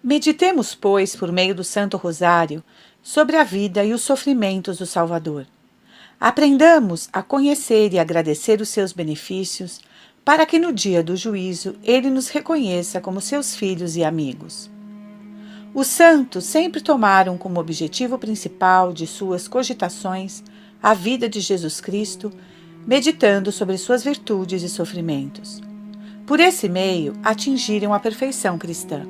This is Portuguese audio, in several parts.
Meditemos, pois, por meio do Santo Rosário, sobre a vida e os sofrimentos do Salvador. Aprendamos a conhecer e agradecer os seus benefícios, para que no dia do juízo ele nos reconheça como seus filhos e amigos. Os santos sempre tomaram como objetivo principal de suas cogitações a vida de Jesus Cristo, meditando sobre suas virtudes e sofrimentos. Por esse meio, atingiram a perfeição cristã.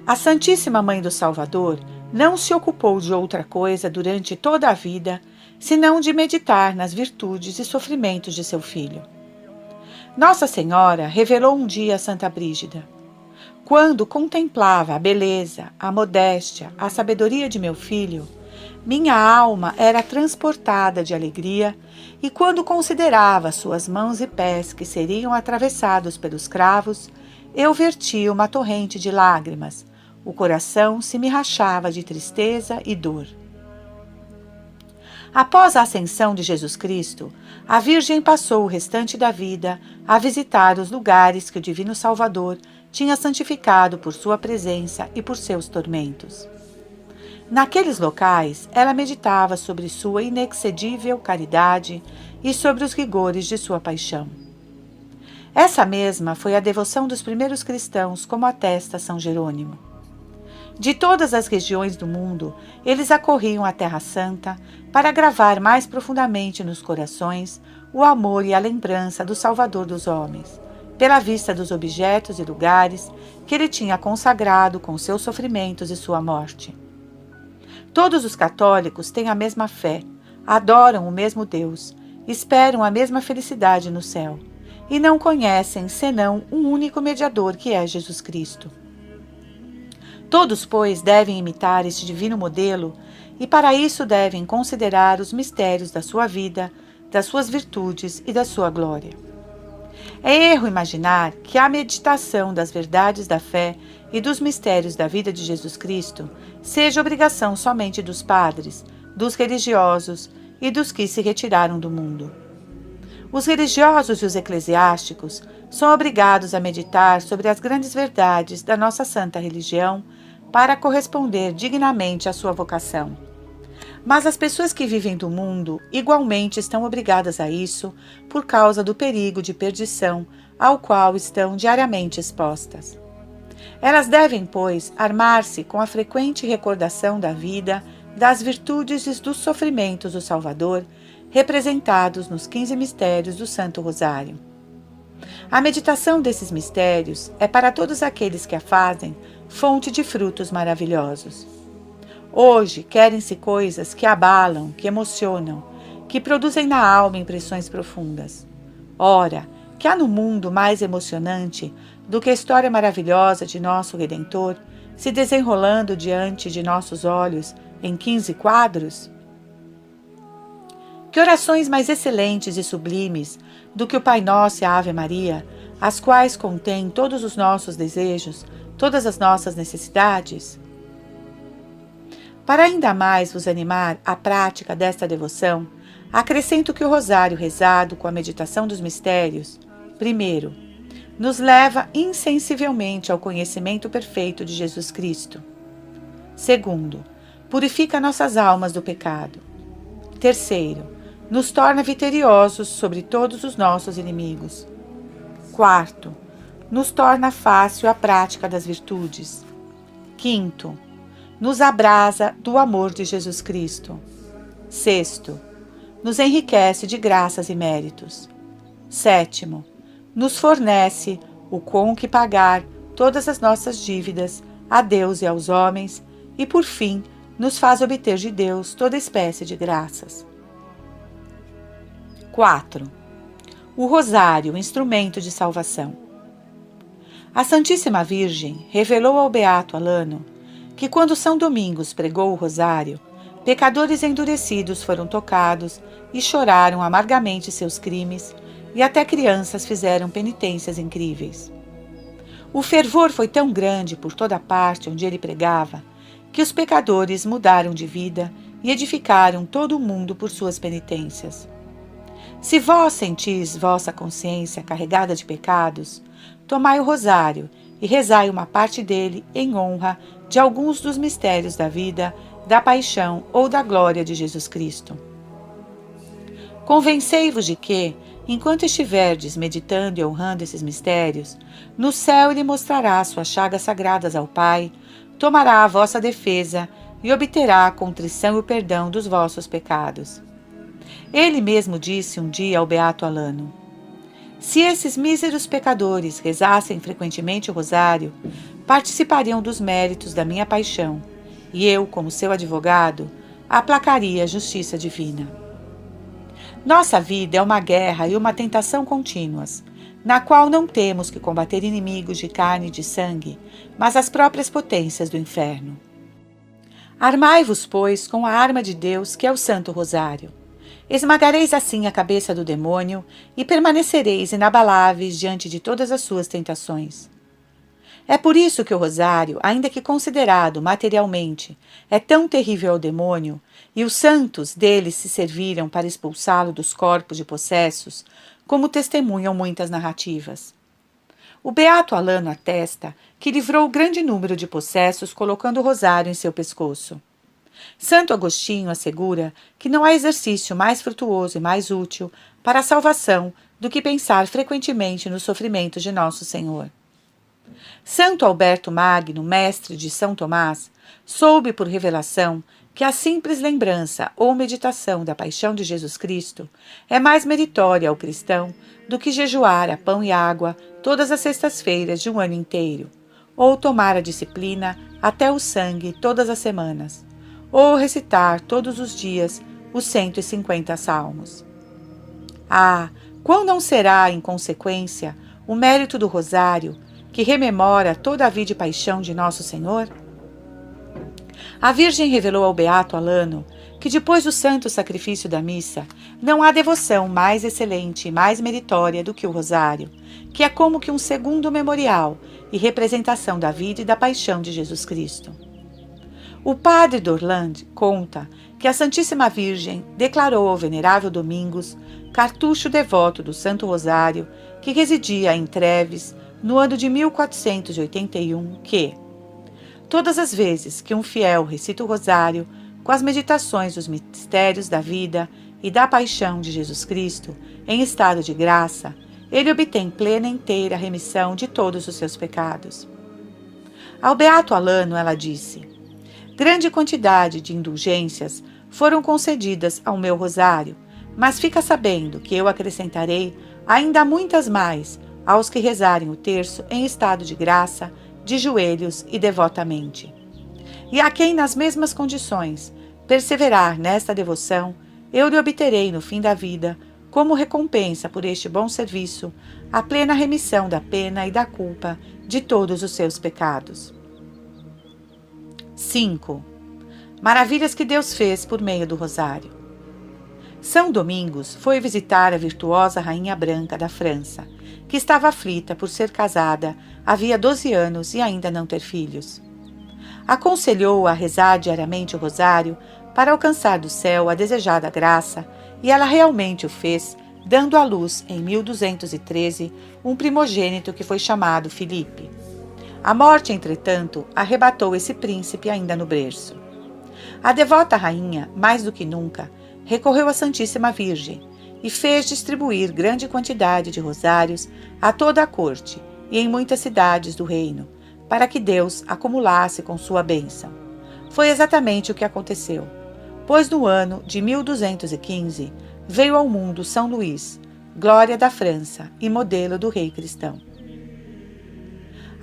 A Santíssima Mãe do Salvador não se ocupou de outra coisa durante toda a vida, senão de meditar nas virtudes e sofrimentos de seu filho. Nossa Senhora revelou um dia a Santa Brígida: quando contemplava a beleza, a modéstia, a sabedoria de meu filho, minha alma era transportada de alegria, e quando considerava suas mãos e pés que seriam atravessados pelos cravos, eu vertia uma torrente de lágrimas, o coração se me rachava de tristeza e dor. Após a ascensão de Jesus Cristo, a Virgem passou o restante da vida a visitar os lugares que o Divino Salvador tinha santificado por sua presença e por seus tormentos. Naqueles locais, ela meditava sobre sua inexcedível caridade e sobre os rigores de sua paixão. Essa mesma foi a devoção dos primeiros cristãos, como atesta São Jerônimo. De todas as regiões do mundo, eles acorriam à Terra Santa para gravar mais profundamente nos corações o amor e a lembrança do Salvador dos homens, pela vista dos objetos e lugares que ele tinha consagrado com seus sofrimentos e sua morte. Todos os católicos têm a mesma fé, adoram o mesmo Deus, esperam a mesma felicidade no céu, e não conhecem senão um único mediador, que é Jesus Cristo. Todos, pois, devem imitar este divino modelo e para isso devem considerar os mistérios da sua vida, das suas virtudes e da sua glória. É erro imaginar que a meditação das verdades da fé e dos mistérios da vida de Jesus Cristo seja obrigação somente dos padres, dos religiosos e dos que se retiraram do mundo. Os religiosos e os eclesiásticos são obrigados a meditar sobre as grandes verdades da nossa santa religião para corresponder dignamente à sua vocação. Mas as pessoas que vivem do mundo igualmente estão obrigadas a isso por causa do perigo de perdição ao qual estão diariamente expostas. Elas devem, pois, armar-se com a frequente recordação da vida, das virtudes e dos sofrimentos do Salvador, representados nos 15 mistérios do Santo Rosário. A meditação desses mistérios é para todos aqueles que a fazem fonte de frutos maravilhosos. Hoje querem-se coisas que abalam, que emocionam, que produzem na alma impressões profundas. Ora, que há no mundo mais emocionante do que a história maravilhosa de nosso Redentor se desenrolando diante de nossos olhos em 15 quadros? Que orações mais excelentes e sublimes do que o Pai Nosso e a Ave Maria, as quais contêm todos os nossos desejos, todas as nossas necessidades? Para ainda mais vos animar à prática desta devoção, acrescento que o rosário rezado com a meditação dos mistérios, primeiro, nos leva insensivelmente ao conhecimento perfeito de Jesus Cristo. Segundo, purifica nossas almas do pecado. Terceiro, nos torna vitoriosos sobre todos os nossos inimigos. Quarto, nos torna fácil a prática das virtudes. Quinto, nos abrasa do amor de Jesus Cristo. Sexto, nos enriquece de graças e méritos. Sétimo, nos fornece o com que pagar todas as nossas dívidas a Deus e aos homens e, por fim, nos faz obter de Deus toda espécie de graças. 4. O Rosário, instrumento de salvação. A Santíssima Virgem revelou ao Beato Alano que, quando São Domingos pregou o Rosário, pecadores endurecidos foram tocados e choraram amargamente seus crimes, e até crianças fizeram penitências incríveis. O fervor foi tão grande por toda parte onde ele pregava, que os pecadores mudaram de vida e edificaram todo o mundo por suas penitências. Se vós sentis vossa consciência carregada de pecados, tomai o rosário e rezai uma parte dele em honra de alguns dos mistérios da vida, da paixão ou da glória de Jesus Cristo. Convencei-vos de que, enquanto estiverdes meditando e honrando esses mistérios, no céu ele mostrará suas chagas sagradas ao Pai, tomará a vossa defesa e obterá a contrição e o perdão dos vossos pecados. Ele mesmo disse um dia ao beato Alano: se esses míseros pecadores rezassem frequentemente o rosário, participariam dos méritos da minha paixão, e eu, como seu advogado, aplacaria a justiça divina. Nossa vida é uma guerra e uma tentação contínuas, na qual não temos que combater inimigos de carne e de sangue, mas as próprias potências do inferno. Armai-vos, pois, com a arma de Deus, que é o Santo Rosário. Esmagareis assim a cabeça do demônio e permanecereis inabaláveis diante de todas as suas tentações. É por isso que o rosário, ainda que considerado materialmente, é tão terrível ao demônio, e os santos dele se serviram para expulsá-lo dos corpos de possessos, como testemunham muitas narrativas. O beato Alano atesta que livrou grande número de possessos colocando o rosário em seu pescoço. Santo Agostinho assegura que não há exercício mais frutuoso e mais útil para a salvação do que pensar frequentemente nos sofrimentos de Nosso Senhor. Santo Alberto Magno, mestre de São Tomás, soube por revelação que a simples lembrança ou meditação da paixão de Jesus Cristo é mais meritória ao cristão do que jejuar a pão e água todas as sextas-feiras de um ano inteiro, ou tomar a disciplina até o sangue todas as semanas, ou recitar todos os dias os 150 salmos. Ah, quão não será, em consequência, o mérito do rosário, que rememora toda a vida e paixão de Nosso Senhor? A Virgem revelou ao beato Alano que depois do santo sacrifício da missa, não há devoção mais excelente e mais meritória do que o rosário, que é como que um segundo memorial e representação da vida e da paixão de Jesus Cristo. O padre Dorland conta que a Santíssima Virgem declarou ao venerável Domingos, cartucho devoto do Santo Rosário, que residia em Treves, no ano de 1481, que todas as vezes que um fiel recita o rosário, com as meditações dos mistérios da vida e da paixão de Jesus Cristo, em estado de graça, ele obtém plena e inteira remissão de todos os seus pecados. Ao beato Alano ela disse: grande quantidade de indulgências foram concedidas ao meu rosário, mas fica sabendo que eu acrescentarei ainda muitas mais aos que rezarem o terço em estado de graça, de joelhos e devotamente. E a quem nas mesmas condições perseverar nesta devoção, eu lhe obterei no fim da vida, como recompensa por este bom serviço, a plena remissão da pena e da culpa de todos os seus pecados. 5. Maravilhas que Deus fez por meio do rosário. São Domingos foi visitar a virtuosa Rainha Branca da França, que estava aflita por ser casada havia 12 anos e ainda não ter filhos. Aconselhou-a a rezar diariamente o rosário para alcançar do céu a desejada graça, e ela realmente o fez, dando à luz, em 1213, um primogênito que foi chamado Filipe. A morte, entretanto, arrebatou esse príncipe ainda no berço. A devota rainha, mais do que nunca, recorreu à Santíssima Virgem e fez distribuir grande quantidade de rosários a toda a corte e em muitas cidades do reino, para que Deus acumulasse com sua bênção. Foi exatamente o que aconteceu, pois no ano de 1215 veio ao mundo São Luís, glória da França e modelo do rei cristão.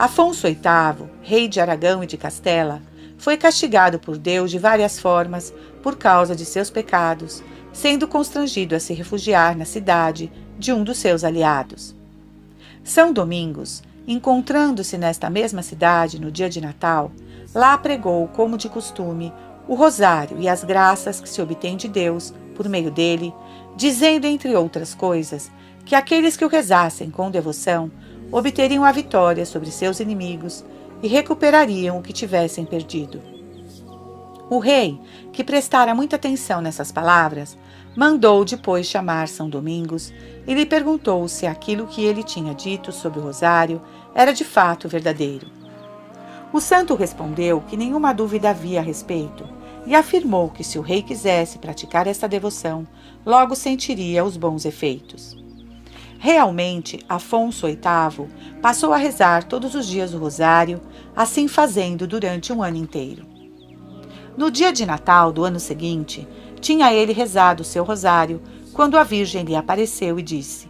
Afonso VIII, rei de Aragão e de Castela, foi castigado por Deus de várias formas por causa de seus pecados, sendo constrangido a se refugiar na cidade de um dos seus aliados. São Domingos, encontrando-se nesta mesma cidade no dia de Natal, lá pregou, como de costume, o rosário e as graças que se obtém de Deus por meio dele, dizendo, entre outras coisas, que aqueles que o rezassem com devoção obteriam a vitória sobre seus inimigos e recuperariam o que tivessem perdido. O rei, que prestara muita atenção nessas palavras, mandou depois chamar São Domingos e lhe perguntou se aquilo que ele tinha dito sobre o rosário era de fato verdadeiro. O santo respondeu que nenhuma dúvida havia a respeito e afirmou que se o rei quisesse praticar esta devoção, logo sentiria os bons efeitos. Realmente, Afonso VIII passou a rezar todos os dias o rosário, assim fazendo durante um ano inteiro. No dia de Natal do ano seguinte, tinha ele rezado o seu rosário quando a Virgem lhe apareceu e disse: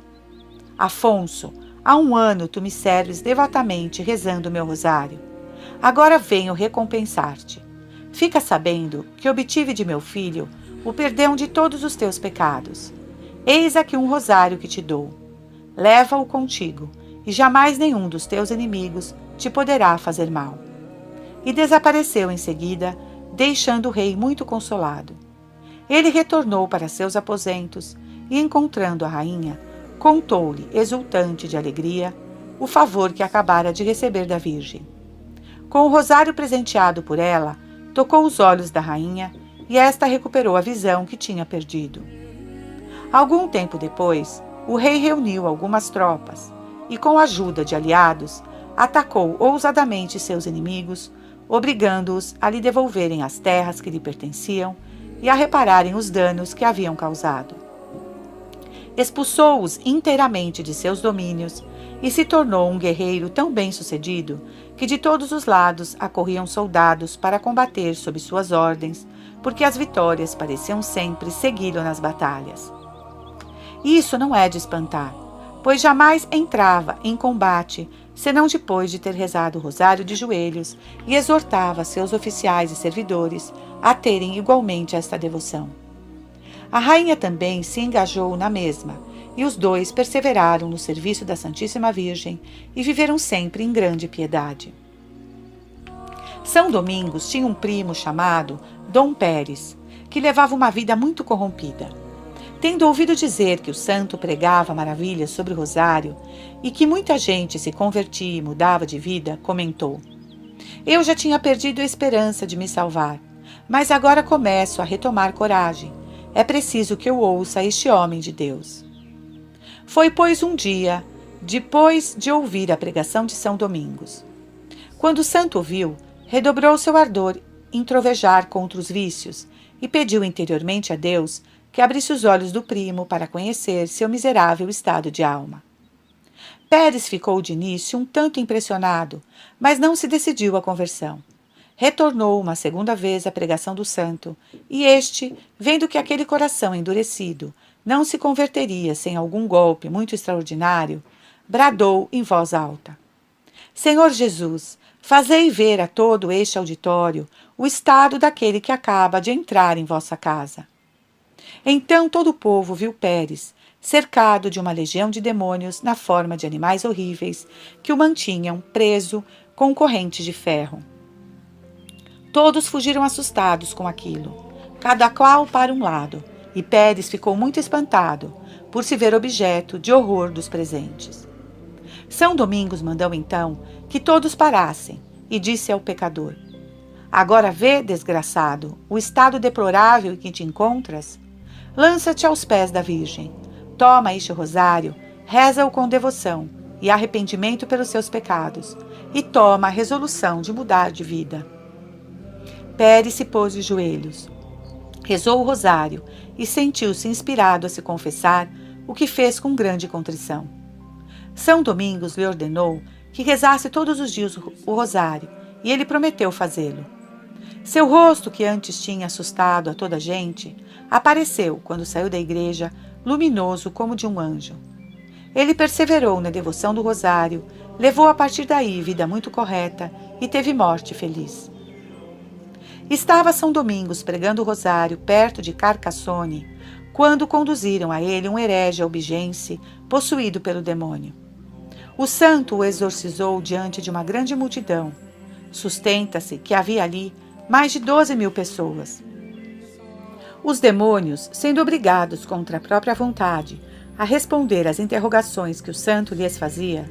Afonso, há um ano tu me serves devotamente rezando o meu rosário. Agora venho recompensar-te. Fica sabendo que obtive de meu filho o perdão de todos os teus pecados. Eis aqui um rosário que te dou. Leva-o contigo, e jamais nenhum dos teus inimigos te poderá fazer mal. E desapareceu em seguida, deixando o rei muito consolado. Ele retornou para seus aposentos e, encontrando a rainha, contou-lhe, exultante de alegria, o favor que acabara de receber da Virgem. Com o rosário presenteado por ela, tocou os olhos da rainha e esta recuperou a visão que tinha perdido. Algum tempo depois, o rei reuniu algumas tropas e, com a ajuda de aliados, atacou ousadamente seus inimigos, obrigando-os a lhe devolverem as terras que lhe pertenciam e a repararem os danos que haviam causado. Expulsou-os inteiramente de seus domínios e se tornou um guerreiro tão bem-sucedido que de todos os lados acorriam soldados para combater sob suas ordens, porque as vitórias pareciam sempre segui-lo nas batalhas. Isso não é de espantar, pois jamais entrava em combate senão depois de ter rezado o rosário de joelhos e exortava seus oficiais e servidores a terem igualmente esta devoção. A rainha também se engajou na mesma, e os dois perseveraram no serviço da Santíssima Virgem e viveram sempre em grande piedade. São Domingos tinha um primo chamado Dom Pérez, que levava uma vida muito corrompida. Tendo ouvido dizer que o santo pregava maravilhas sobre o rosário e que muita gente se convertia e mudava de vida, comentou: Eu já tinha perdido a esperança de me salvar, mas agora começo a retomar coragem. É preciso que eu ouça este homem de Deus. Foi, pois, um dia, depois de ouvir a pregação de São Domingos. Quando o santo ouviu, redobrou seu ardor em trovejar contra os vícios e pediu interiormente a Deus que abrisse os olhos do primo para conhecer seu miserável estado de alma. Pérez ficou de início um tanto impressionado, mas não se decidiu à conversão. Retornou uma segunda vez à pregação do santo, e este, vendo que aquele coração endurecido não se converteria sem algum golpe muito extraordinário, bradou em voz alta: Senhor Jesus, fazei ver a todo este auditório o estado daquele que acaba de entrar em vossa casa. Então todo o povo viu Pérez, cercado de uma legião de demônios na forma de animais horríveis que o mantinham preso com correntes de ferro. Todos fugiram assustados com aquilo, cada qual para um lado, e Pérez ficou muito espantado por se ver objeto de horror dos presentes. São Domingos mandou então que todos parassem e disse ao pecador: Agora vê, desgraçado, o estado deplorável em que te encontras? Lança-te aos pés da Virgem. Toma este rosário, reza-o com devoção e arrependimento pelos seus pecados, e toma a resolução de mudar de vida. Pérez se pôs de joelhos, rezou o rosário e sentiu-se inspirado a se confessar, o que fez com grande contrição. São Domingos lhe ordenou que rezasse todos os dias o rosário, e ele prometeu fazê-lo. Seu rosto, que antes tinha assustado a toda a gente, apareceu, quando saiu da igreja, luminoso como de um anjo. Ele perseverou na devoção do rosário, levou a partir daí vida muito correta e teve morte feliz. Estava São Domingos pregando o rosário perto de Carcassone, quando conduziram a ele um herege albigense possuído pelo demônio. O santo o exorcizou diante de uma grande multidão. Sustenta-se que havia ali mais de 12.000 pessoas. Os demônios, sendo obrigados contra a própria vontade a responder às interrogações que o santo lhes fazia,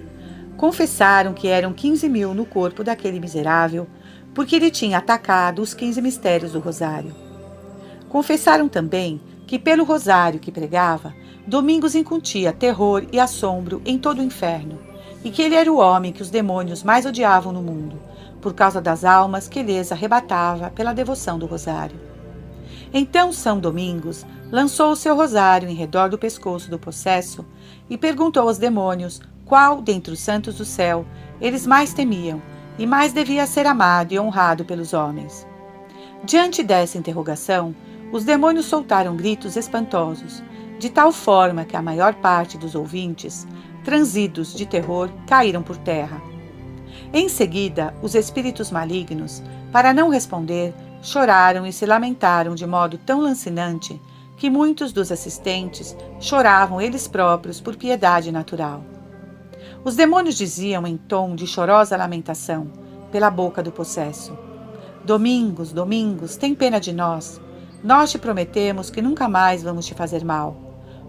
Confessaram que eram 15.000 no corpo daquele miserável, porque ele tinha atacado os 15 mistérios do rosário. Confessaram também que pelo rosário que pregava, Domingos incutia terror e assombro em todo o inferno, e que ele era o homem que os demônios mais odiavam no mundo, por causa das almas que lhes arrebatava pela devoção do rosário. Então São Domingos lançou o seu rosário em redor do pescoço do possesso e perguntou aos demônios qual, dentre os santos do céu, eles mais temiam e mais devia ser amado e honrado pelos homens. Diante dessa interrogação, os demônios soltaram gritos espantosos, de tal forma que a maior parte dos ouvintes, transidos de terror, caíram por terra. Em seguida, os espíritos malignos, para não responder, choraram e se lamentaram de modo tão lancinante que muitos dos assistentes choravam eles próprios por piedade natural. Os demônios diziam em tom de chorosa lamentação, pela boca do possesso: Domingos, Domingos, tem pena de nós. Nós te prometemos que nunca mais vamos te fazer mal.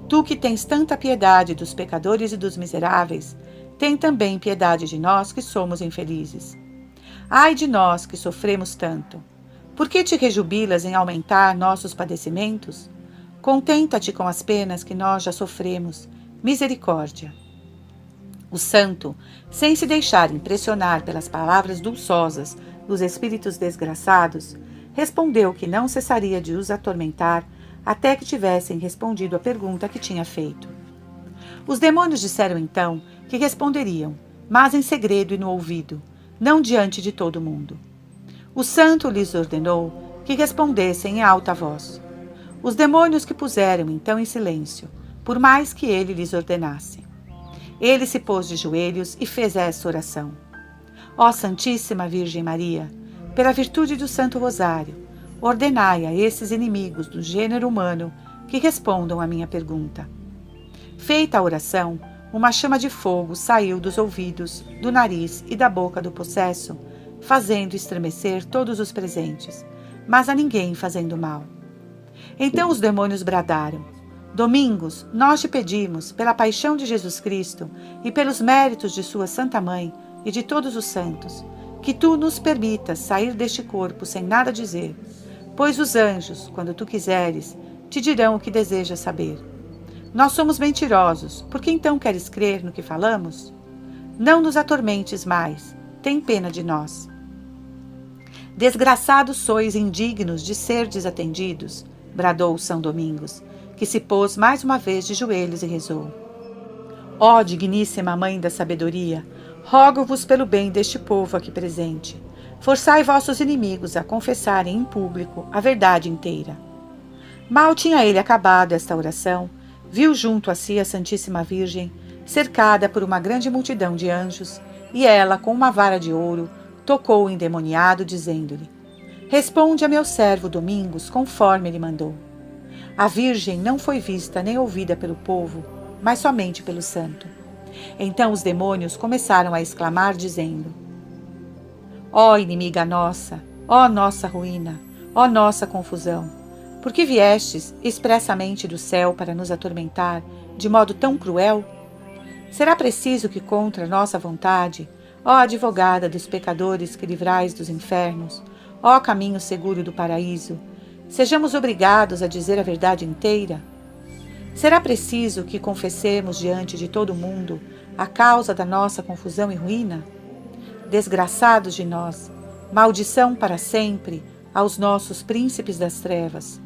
Tu que tens tanta piedade dos pecadores e dos miseráveis, tem também piedade de nós que somos infelizes. Ai de nós que sofremos tanto! Por que te rejubilas em aumentar nossos padecimentos? Contenta-te com as penas que nós já sofremos. Misericórdia! O santo, sem se deixar impressionar pelas palavras dulçosas dos espíritos desgraçados, respondeu que não cessaria de os atormentar até que tivessem respondido à pergunta que tinha feito. Os demônios disseram então que responderiam, mas em segredo e no ouvido, não diante de todo o mundo. O santo lhes ordenou que respondessem em alta voz. Os demônios que puseram então em silêncio, por mais que ele lhes ordenasse. Ele se pôs de joelhos e fez essa oração: Ó Santíssima Virgem Maria, pela virtude do Santo Rosário, ordenai a esses inimigos do gênero humano que respondam à minha pergunta. Feita a oração, uma chama de fogo saiu dos ouvidos, do nariz e da boca do possesso, fazendo estremecer todos os presentes, mas a ninguém fazendo mal. Então os demônios bradaram: Domingos, nós te pedimos, pela paixão de Jesus Cristo e pelos méritos de sua Santa Mãe e de todos os santos, que tu nos permitas sair deste corpo sem nada dizer, pois os anjos, quando tu quiseres, te dirão o que desejas saber. Nós somos mentirosos, por que então queres crer no que falamos? Não nos atormentes mais, tem pena de nós. Desgraçados sois indignos de ser desatendidos, bradou São Domingos, que se pôs mais uma vez de joelhos e rezou. Ó digníssima Mãe da Sabedoria, rogo-vos pelo bem deste povo aqui presente. Forçai vossos inimigos a confessarem em público a verdade inteira. Mal tinha ele acabado esta oração, viu junto a si a Santíssima Virgem, cercada por uma grande multidão de anjos, e ela, com uma vara de ouro, tocou o endemoniado, dizendo-lhe: Responde a meu servo Domingos, conforme ele mandou. A Virgem não foi vista nem ouvida pelo povo, mas somente pelo santo. Então os demônios começaram a exclamar, dizendo: Ó inimiga nossa, ó nossa ruína, ó nossa confusão, por que viestes expressamente do céu para nos atormentar de modo tão cruel? Será preciso que contra nossa vontade, ó advogada dos pecadores que livrais dos infernos, ó caminho seguro do paraíso, sejamos obrigados a dizer a verdade inteira? Será preciso que confessemos diante de todo o mundo a causa da nossa confusão e ruína? Desgraçados de nós, maldição para sempre aos nossos príncipes das trevas.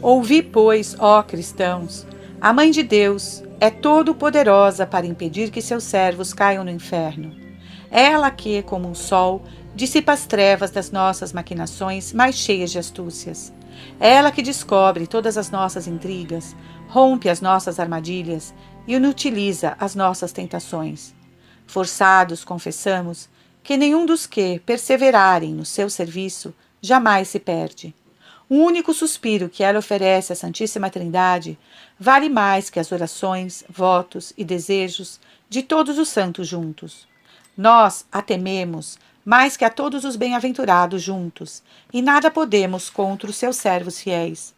Ouvi, pois, ó cristãos, a Mãe de Deus é todo-poderosa para impedir que seus servos caiam no inferno. Ela que, como um sol, dissipa as trevas das nossas maquinações mais cheias de astúcias. Ela que descobre todas as nossas intrigas, rompe as nossas armadilhas e inutiliza as nossas tentações. Forçados, confessamos, que nenhum dos que perseverarem no seu serviço jamais se perde. O único suspiro que ela oferece à Santíssima Trindade vale mais que as orações, votos e desejos de todos os santos juntos. Nós a tememos mais que a todos os bem-aventurados juntos, e nada podemos contra os seus servos fiéis.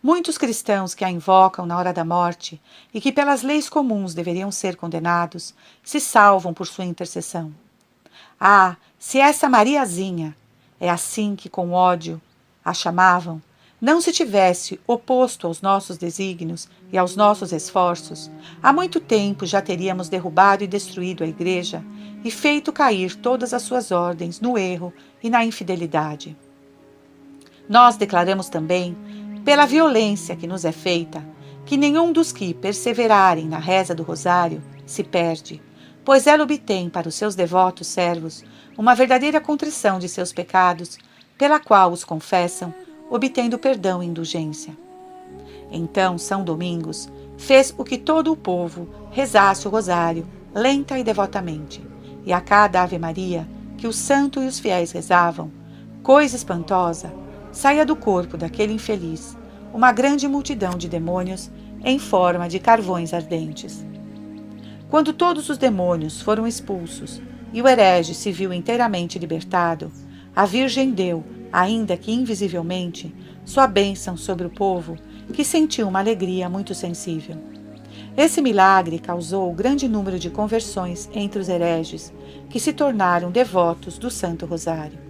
Muitos cristãos que a invocam na hora da morte e que pelas leis comuns deveriam ser condenados, se salvam por sua intercessão. Ah, se essa Mariazinha, é assim que com ódio a chamavam, não se tivesse oposto aos nossos desígnios e aos nossos esforços, há muito tempo já teríamos derrubado e destruído a Igreja e feito cair todas as suas ordens no erro e na infidelidade. Nós declaramos também, pela violência que nos é feita, que nenhum dos que perseverarem na reza do rosário se perde, pois ela obtém para os seus devotos servos uma verdadeira contrição de seus pecados, pela qual os confessam, obtendo perdão e indulgência. Então São Domingos fez o que todo o povo rezasse o rosário, lenta e devotamente, e a cada Ave Maria que o santo e os fiéis rezavam, coisa espantosa, saía do corpo daquele infeliz uma grande multidão de demônios em forma de carvões ardentes. Quando todos os demônios foram expulsos e o herege se viu inteiramente libertado, a Virgem deu, ainda que invisivelmente, sua bênção sobre o povo, que sentiu uma alegria muito sensível. Esse milagre causou grande número de conversões entre os hereges, que se tornaram devotos do Santo Rosário.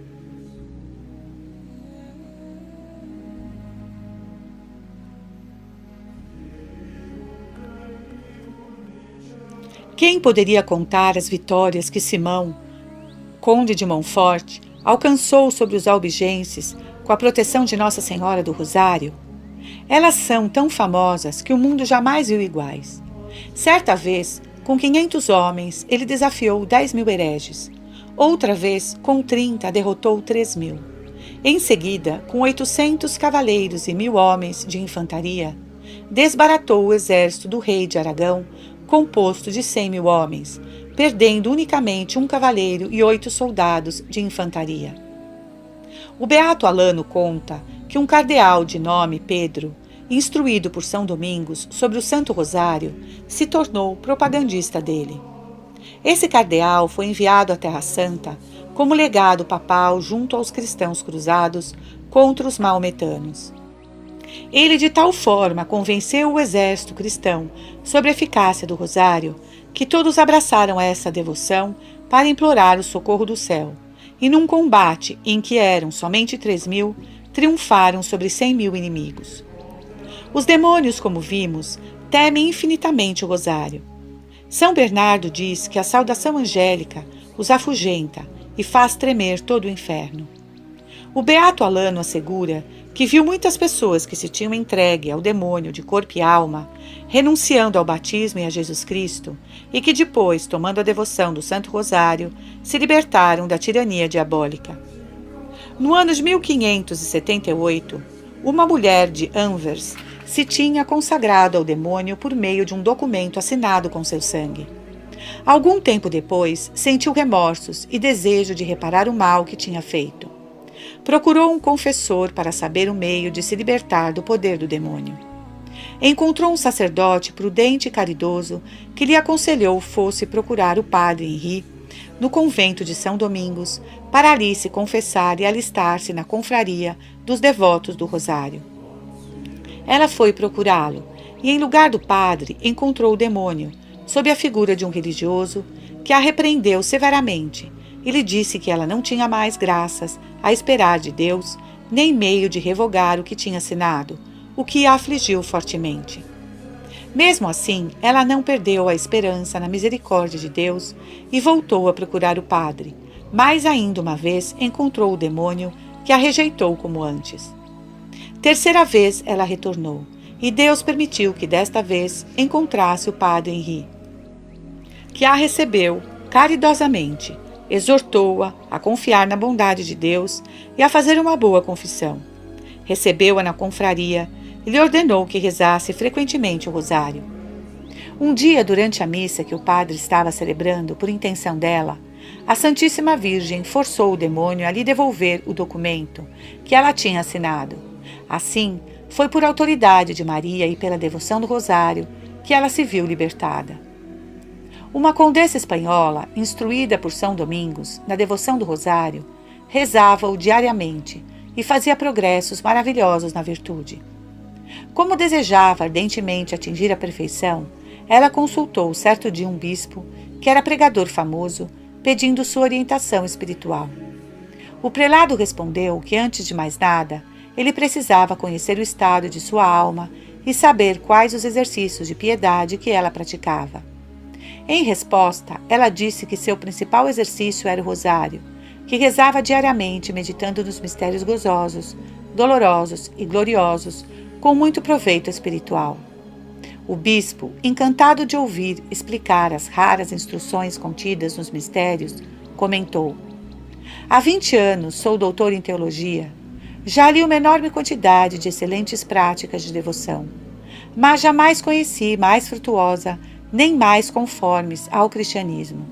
Quem poderia contar as vitórias que Simão, conde de Montfort, alcançou sobre os albigenses com a proteção de Nossa Senhora do Rosário? Elas são tão famosas que o mundo jamais viu iguais. Certa vez, com 500 homens, ele desafiou 10.000 hereges. Outra vez, com 30, derrotou 3.000. Em seguida, com 800 cavaleiros e 1.000 homens de infantaria, desbaratou o exército do rei de Aragão, composto de 100.000 homens, perdendo unicamente um cavaleiro e 8 soldados de infantaria. O beato Alano conta que um cardeal de nome Pedro, instruído por São Domingos sobre o Santo Rosário, se tornou propagandista dele. Esse cardeal foi enviado à Terra Santa como legado papal junto aos cristãos cruzados contra os maometanos. Ele de tal forma convenceu o exército cristão sobre a eficácia do rosário, que todos abraçaram essa devoção para implorar o socorro do céu, e num combate em que eram somente 3.000, triunfaram sobre 100.000 inimigos. Os demônios, como vimos, temem infinitamente o rosário. São Bernardo diz que a saudação angélica os afugenta e faz tremer todo o inferno. O beato Alano assegura que viu muitas pessoas que se tinham entregue ao demônio de corpo e alma, renunciando ao batismo e a Jesus Cristo, e que depois, tomando a devoção do Santo Rosário, se libertaram da tirania diabólica. No ano de 1578, uma mulher de Anvers se tinha consagrado ao demônio por meio de um documento assinado com seu sangue. Algum tempo depois, sentiu remorsos e desejo de reparar o mal que tinha feito. Procurou um confessor para saber o meio de se libertar do poder do demônio. Encontrou um sacerdote prudente e caridoso que lhe aconselhou fosse procurar o padre Henri no convento de São Domingos para ali se confessar e alistar-se na confraria dos devotos do Rosário. Ela foi procurá-lo e, em lugar do padre, encontrou o demônio, sob a figura de um religioso, que a repreendeu severamente e lhe disse que ela não tinha mais graças a esperar de Deus, nem meio de revogar o que tinha assinado, o que a afligiu fortemente. Mesmo assim, ela não perdeu a esperança na misericórdia de Deus e voltou a procurar o padre, mas ainda uma vez encontrou o demônio, que a rejeitou como antes. Terceira vez ela retornou, e Deus permitiu que desta vez encontrasse o padre Henri, que a recebeu caridosamente, exortou-a a confiar na bondade de Deus e a fazer uma boa confissão. Recebeu-a na confraria e lhe ordenou que rezasse frequentemente o rosário. Um dia, durante a missa que o padre estava celebrando por intenção dela, a Santíssima Virgem forçou o demônio a lhe devolver o documento que ela tinha assinado. Assim, foi por autoridade de Maria e pela devoção do rosário que ela se viu libertada. Uma condessa espanhola, instruída por São Domingos na devoção do rosário, rezava-o diariamente e fazia progressos maravilhosos na virtude. Como desejava ardentemente atingir a perfeição, ela consultou certo dia um bispo, que era pregador famoso, pedindo sua orientação espiritual. O prelado respondeu que, antes de mais nada, ele precisava conhecer o estado de sua alma e saber quais os exercícios de piedade que ela praticava. Em resposta, ela disse que seu principal exercício era o rosário, que rezava diariamente meditando nos mistérios gozosos, dolorosos e gloriosos, com muito proveito espiritual. O bispo, encantado de ouvir explicar as raras instruções contidas nos mistérios, comentou: Há 20 anos sou doutor em teologia. Já li uma enorme quantidade de excelentes práticas de devoção, mas jamais conheci mais frutuosa nem mais conformes ao cristianismo.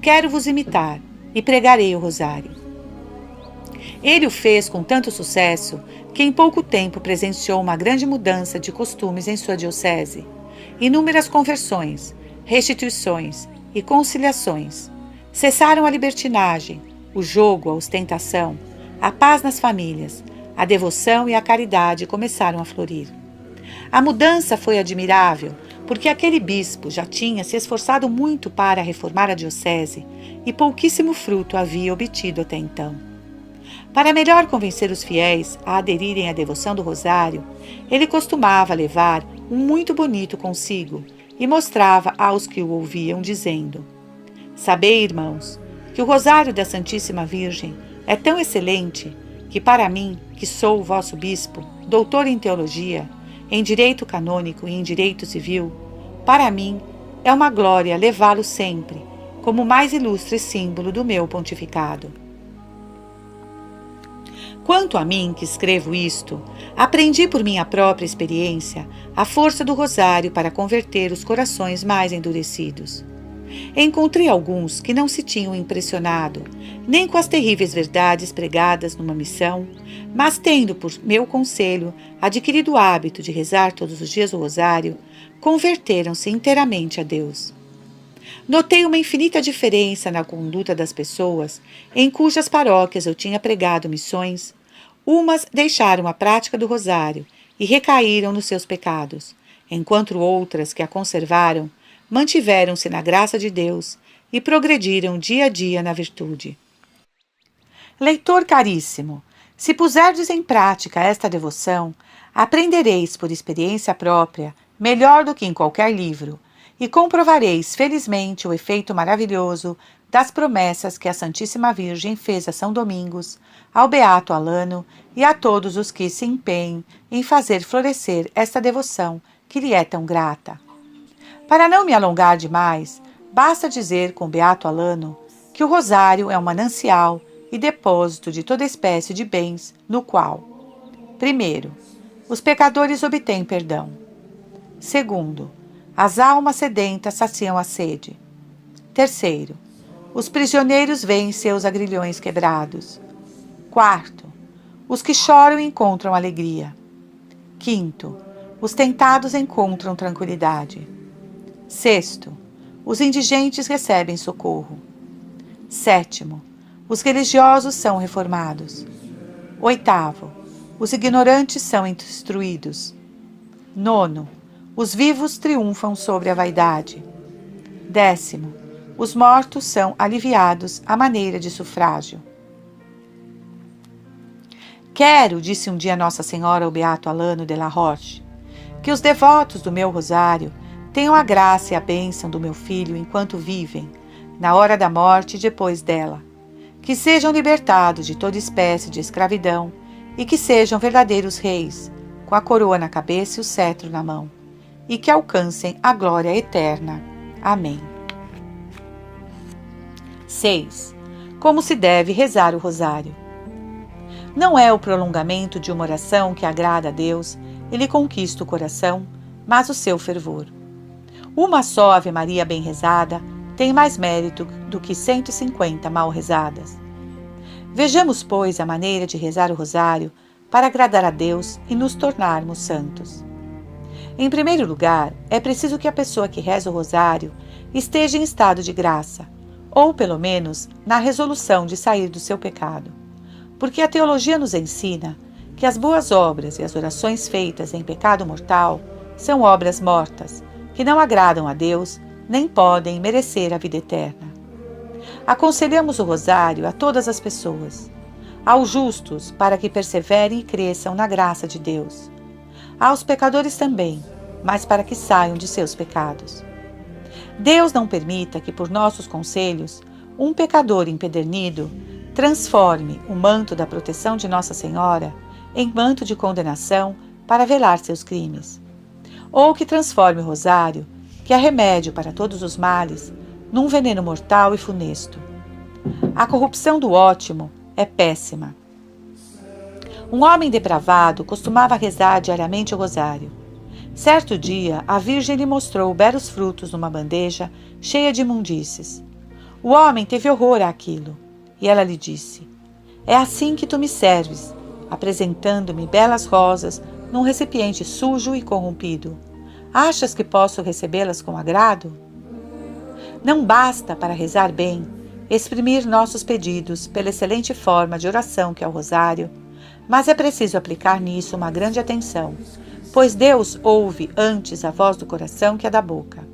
Quero vos imitar e pregarei o rosário. Ele o fez com tanto sucesso que em pouco tempo presenciou uma grande mudança de costumes em sua diocese. Inúmeras conversões, restituições e conciliações. Cessaram a libertinagem, o jogo, a ostentação, a paz nas famílias, a devoção e a caridade começaram a florir. A mudança foi admirável, porque aquele bispo já tinha se esforçado muito para reformar a diocese e pouquíssimo fruto havia obtido até então. Para melhor convencer os fiéis a aderirem à devoção do rosário, ele costumava levar um muito bonito consigo e mostrava aos que o ouviam, dizendo: Sabei, irmãos, que o rosário da Santíssima Virgem é tão excelente que para mim, que sou o vosso bispo, doutor em teologia, em direito canônico e em direito civil, para mim é uma glória levá-lo sempre, como o mais ilustre símbolo do meu pontificado. Quanto a mim, que escrevo isto, aprendi por minha própria experiência a força do rosário para converter os corações mais endurecidos. Encontrei alguns que não se tinham impressionado, nem com as terríveis verdades pregadas numa missão, mas tendo por meu conselho adquirido o hábito de rezar todos os dias o rosário, converteram-se inteiramente a Deus. Notei uma infinita diferença na conduta das pessoas em cujas paróquias eu tinha pregado missões. Umas deixaram a prática do rosário e recaíram nos seus pecados, enquanto outras que a conservaram mantiveram-se na graça de Deus e progrediram dia a dia na virtude. Leitor caríssimo, se puserdes em prática esta devoção, aprendereis por experiência própria, melhor do que em qualquer livro, e comprovareis felizmente o efeito maravilhoso das promessas que a Santíssima Virgem fez a São Domingos, ao Beato Alano e a todos os que se empenhem em fazer florescer esta devoção que lhe é tão grata. Para não me alongar demais, basta dizer com o Beato Alano que o rosário é um manancial e depósito de toda espécie de bens, no qual: primeiro, os pecadores obtêm perdão. Segundo, as almas sedentas saciam a sede. Terceiro, os prisioneiros veem seus agrilhões quebrados. Quarto, os que choram encontram alegria. Quinto, os tentados encontram tranquilidade. Sexto, os indigentes recebem socorro. Sétimo, os religiosos são reformados. Oitavo, os ignorantes são instruídos. Nono, os vivos triunfam sobre a vaidade. Décimo, os mortos são aliviados à maneira de sufrágio. Quero, disse um dia Nossa Senhora ao Beato Alano de la Roche, que os devotos do meu rosário tenham a graça e a bênção do meu filho enquanto vivem, na hora da morte e depois dela, que sejam libertados de toda espécie de escravidão e que sejam verdadeiros reis, com a coroa na cabeça e o cetro na mão, e que alcancem a glória eterna. Amém. 6. Como se deve rezar o rosário? Não é o prolongamento de uma oração que agrada a Deus e lhe conquista o coração, mas o seu fervor. Uma só Ave Maria bem rezada tem mais mérito do que 150 mal rezadas. Vejamos, pois, a maneira de rezar o rosário para agradar a Deus e nos tornarmos santos. Em primeiro lugar, é preciso que a pessoa que reza o rosário esteja em estado de graça, ou pelo menos na resolução de sair do seu pecado, porque a teologia nos ensina que as boas obras e as orações feitas em pecado mortal são obras mortas, que não agradam a Deus, nem podem merecer a vida eterna. Aconselhamos o rosário a todas as pessoas, aos justos, para que perseverem e cresçam na graça de Deus, aos pecadores também, mas para que saiam de seus pecados. Deus não permita que, por nossos conselhos, um pecador empedernido transforme o manto da proteção de Nossa Senhora em manto de condenação para velar seus crimes, ou que transforme o rosário, que é remédio para todos os males, num veneno mortal e funesto. A corrupção do ótimo é péssima. Um homem depravado costumava rezar diariamente o rosário. Certo dia, a Virgem lhe mostrou belos frutos numa bandeja cheia de imundícies. O homem teve horror àquilo, e ela lhe disse: "É assim que tu me serves, apresentando-me belas rosas num recipiente sujo e corrompido. Achas que posso recebê-las com agrado?" Não basta, para rezar bem, exprimir nossos pedidos pela excelente forma de oração que é o rosário, mas é preciso aplicar nisso uma grande atenção, pois Deus ouve antes a voz do coração que a da boca.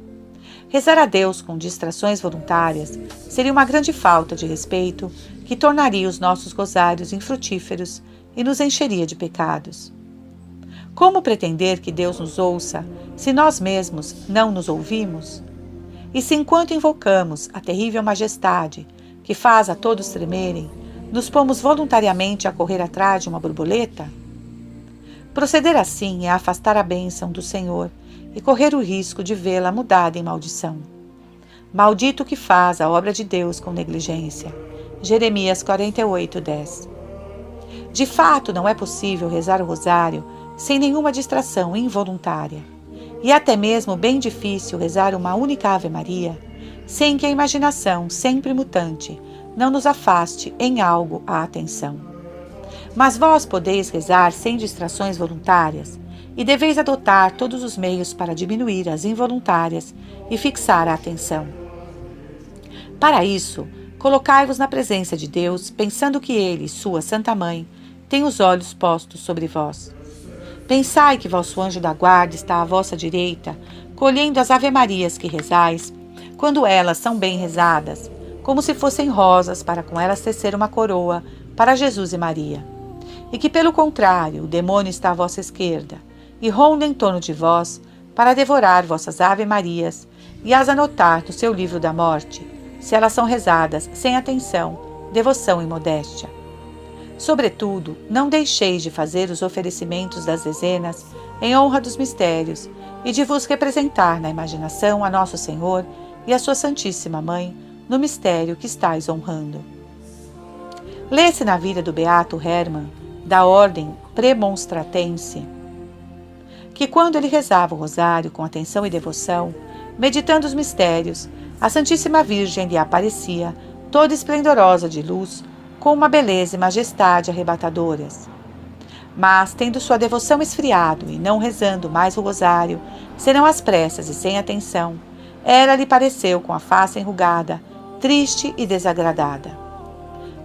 Rezar a Deus com distrações voluntárias seria uma grande falta de respeito que tornaria os nossos rosários infrutíferos e nos encheria de pecados. Como pretender que Deus nos ouça se nós mesmos não nos ouvimos? E se enquanto invocamos a terrível majestade que faz a todos tremerem, nos pomos voluntariamente a correr atrás de uma borboleta? Proceder assim é afastar a bênção do Senhor e correr o risco de vê-la mudada em maldição. Maldito o que faz a obra de Deus com negligência. Jeremias 48:10. De fato, não é possível rezar o rosário sem nenhuma distração involuntária. E até mesmo bem difícil rezar uma única Ave Maria, sem que a imaginação, sempre mutante, não nos afaste em algo a atenção. Mas vós podeis rezar sem distrações voluntárias, e deveis adotar todos os meios para diminuir as involuntárias e fixar a atenção. Para isso, colocai-vos na presença de Deus, pensando que Ele, sua Santa Mãe, tem os olhos postos sobre vós. Pensai que vosso anjo da guarda está à vossa direita, colhendo as ave-marias que rezais, quando elas são bem rezadas, como se fossem rosas para com elas tecer uma coroa para Jesus e Maria. E que, pelo contrário, o demônio está à vossa esquerda, e ronda em torno de vós para devorar vossas ave-marias e as anotar no seu livro da morte, se elas são rezadas sem atenção, devoção e modéstia. Sobretudo, não deixeis de fazer os oferecimentos das dezenas em honra dos mistérios e de vos representar na imaginação a Nosso Senhor e a sua Santíssima Mãe no mistério que estáis honrando. Lê-se na vida do beato Hermann, da ordem premonstratense, que quando ele rezava o rosário com atenção e devoção, meditando os mistérios, a Santíssima Virgem lhe aparecia, toda esplendorosa de luz, com uma beleza e majestade arrebatadoras. Mas, tendo sua devoção esfriado e não rezando mais o rosário, senão às pressas e sem atenção, ela lhe pareceu com a face enrugada, triste e desagradada.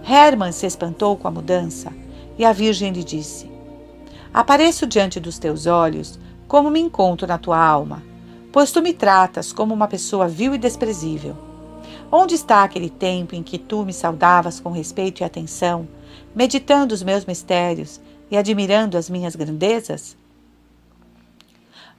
Hermann se espantou com a mudança, e a Virgem lhe disse: "Apareço diante dos teus olhos como me encontro na tua alma, pois tu me tratas como uma pessoa vil e desprezível. Onde está aquele tempo em que tu me saudavas com respeito e atenção, meditando os meus mistérios e admirando as minhas grandezas?"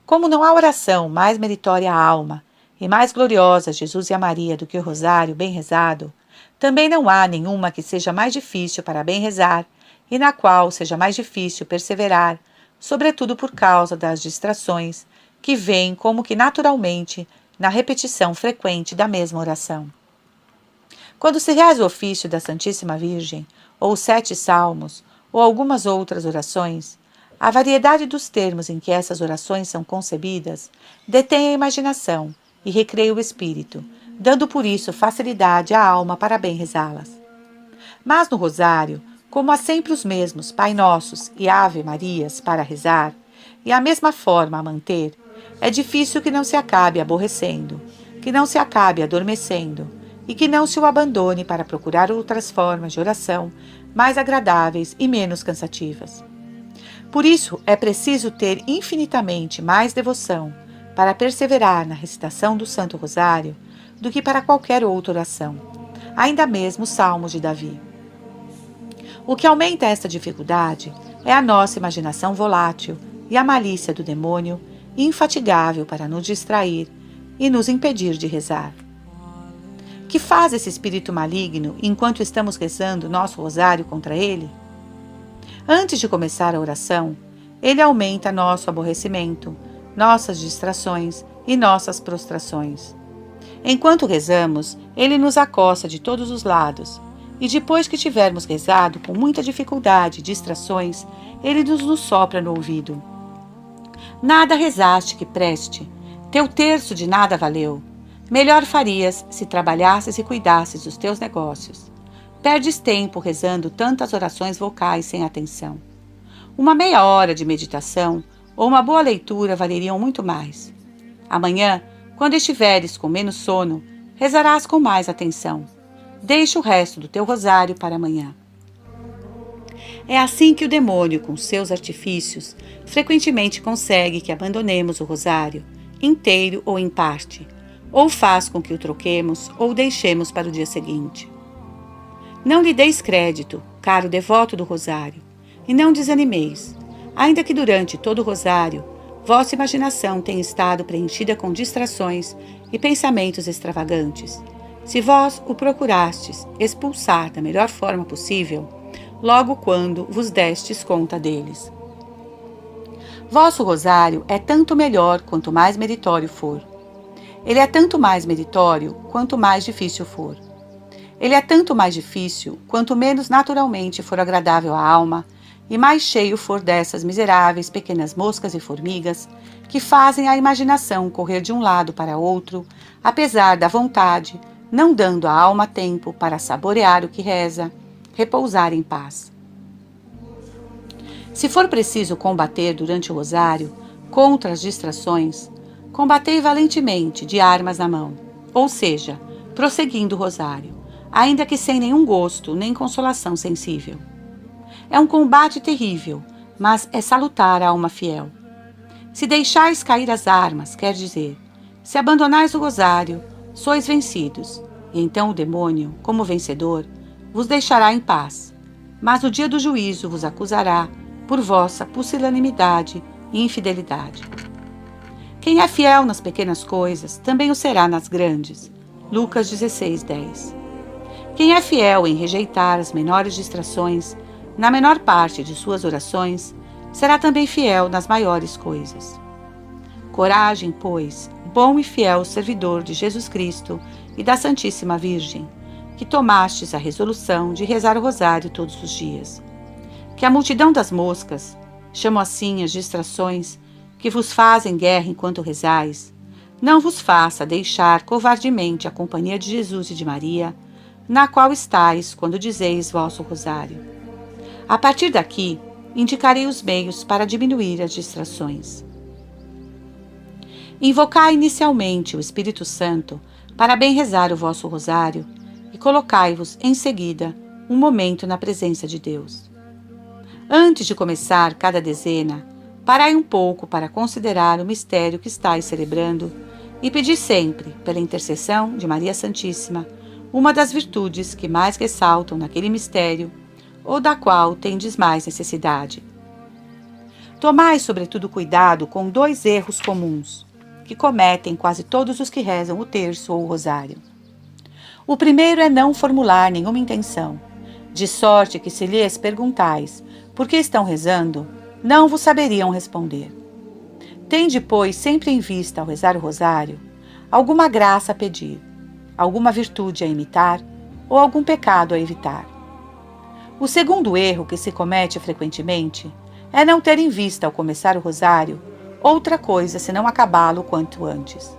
Como não há oração mais meritória à alma e mais gloriosa a Jesus e a Maria do que o rosário bem rezado, também não há nenhuma que seja mais difícil para bem rezar e na qual seja mais difícil perseverar, sobretudo por causa das distrações que vêm como que naturalmente na repetição frequente da mesma oração. Quando se reza o ofício da Santíssima Virgem, ou os 7 salmos, ou algumas outras orações, a variedade dos termos em que essas orações são concebidas detém a imaginação e recreia o espírito, dando por isso facilidade à alma para bem rezá-las. Mas no rosário, como há sempre os mesmos Pai Nossos e Ave Marias para rezar, e a mesma forma a manter, é difícil que não se acabe aborrecendo, que não se acabe adormecendo, e que não se o abandone para procurar outras formas de oração mais agradáveis e menos cansativas. Por isso, é preciso ter infinitamente mais devoção para perseverar na recitação do Santo Rosário do que para qualquer outra oração, ainda mesmo os Salmos de Davi. O que aumenta esta dificuldade é a nossa imaginação volátil e a malícia do demônio, infatigável para nos distrair e nos impedir de rezar. Que faz esse espírito maligno enquanto estamos rezando nosso rosário contra ele? Antes de começar a oração, ele aumenta nosso aborrecimento, nossas distrações e nossas prostrações. Enquanto rezamos, ele nos acossa de todos os lados, e depois que tivermos rezado com muita dificuldade e distrações, ele nos sopra no ouvido. Nada rezaste que preste, teu terço de nada valeu. Melhor farias se trabalhasses e cuidasses dos teus negócios. Perdes tempo rezando tantas orações vocais sem atenção. Uma meia hora de meditação ou uma boa leitura valeriam muito mais. Amanhã, quando estiveres com menos sono, rezarás com mais atenção. Deixa o resto do teu rosário para amanhã. É assim que o demônio, com seus artifícios, frequentemente consegue que abandonemos o rosário, inteiro ou em parte, ou faz com que o troquemos ou o deixemos para o dia seguinte. Não lhe deis crédito, caro devoto do rosário, e não desanimeis, ainda que durante todo o rosário vossa imaginação tenha estado preenchida com distrações e pensamentos extravagantes. Se vós o procurastes expulsar da melhor forma possível, logo quando vos destes conta deles. Vosso rosário é tanto melhor quanto mais meritório for. Ele é tanto mais meritório quanto mais difícil for. Ele é tanto mais difícil quanto menos naturalmente for agradável à alma e mais cheio for dessas miseráveis pequenas moscas e formigas que fazem a imaginação correr de um lado para outro, apesar da vontade, não dando à alma tempo para saborear o que reza, repousar em paz. Se for preciso combater durante o rosário contra as distrações, combatei valentemente de armas na mão, ou seja, prosseguindo o rosário, ainda que sem nenhum gosto nem consolação sensível. É um combate terrível, mas é salutar à alma fiel. Se deixais cair as armas, quer dizer, se abandonais o rosário, sois vencidos, e então o demônio, como vencedor, vos deixará em paz, mas no dia do juízo vos acusará por vossa pusilanimidade e infidelidade. Quem é fiel nas pequenas coisas, também o será nas grandes. Lucas 16:10. Quem é fiel em rejeitar as menores distrações, na menor parte de suas orações, será também fiel nas maiores coisas. Coragem, pois, bom e fiel servidor de Jesus Cristo e da Santíssima Virgem, que tomastes a resolução de rezar o rosário todos os dias. Que a multidão das moscas, chamo assim as distrações, que vos fazem guerra enquanto rezais, não vos faça deixar covardemente a companhia de Jesus e de Maria, na qual estáis quando dizeis vosso rosário. A partir daqui, indicarei os meios para diminuir as distrações. Invocai inicialmente o Espírito Santo para bem rezar o vosso rosário e colocai-vos, em seguida, um momento na presença de Deus. Antes de começar cada dezena, parai um pouco para considerar o mistério que estáis celebrando e pedi sempre, pela intercessão de Maria Santíssima, uma das virtudes que mais ressaltam naquele mistério ou da qual tendes mais necessidade. Tomai, sobretudo, cuidado com 2 erros comuns, que cometem quase todos os que rezam o terço ou o rosário. O primeiro é não formular nenhuma intenção, de sorte que se lhes perguntais por que estão rezando, não vos saberiam responder. Tende, pois, sempre em vista ao rezar o rosário, alguma graça a pedir, alguma virtude a imitar ou algum pecado a evitar. O segundo erro que se comete frequentemente é não ter em vista, ao começar o rosário, outra coisa senão acabá-lo o quanto antes.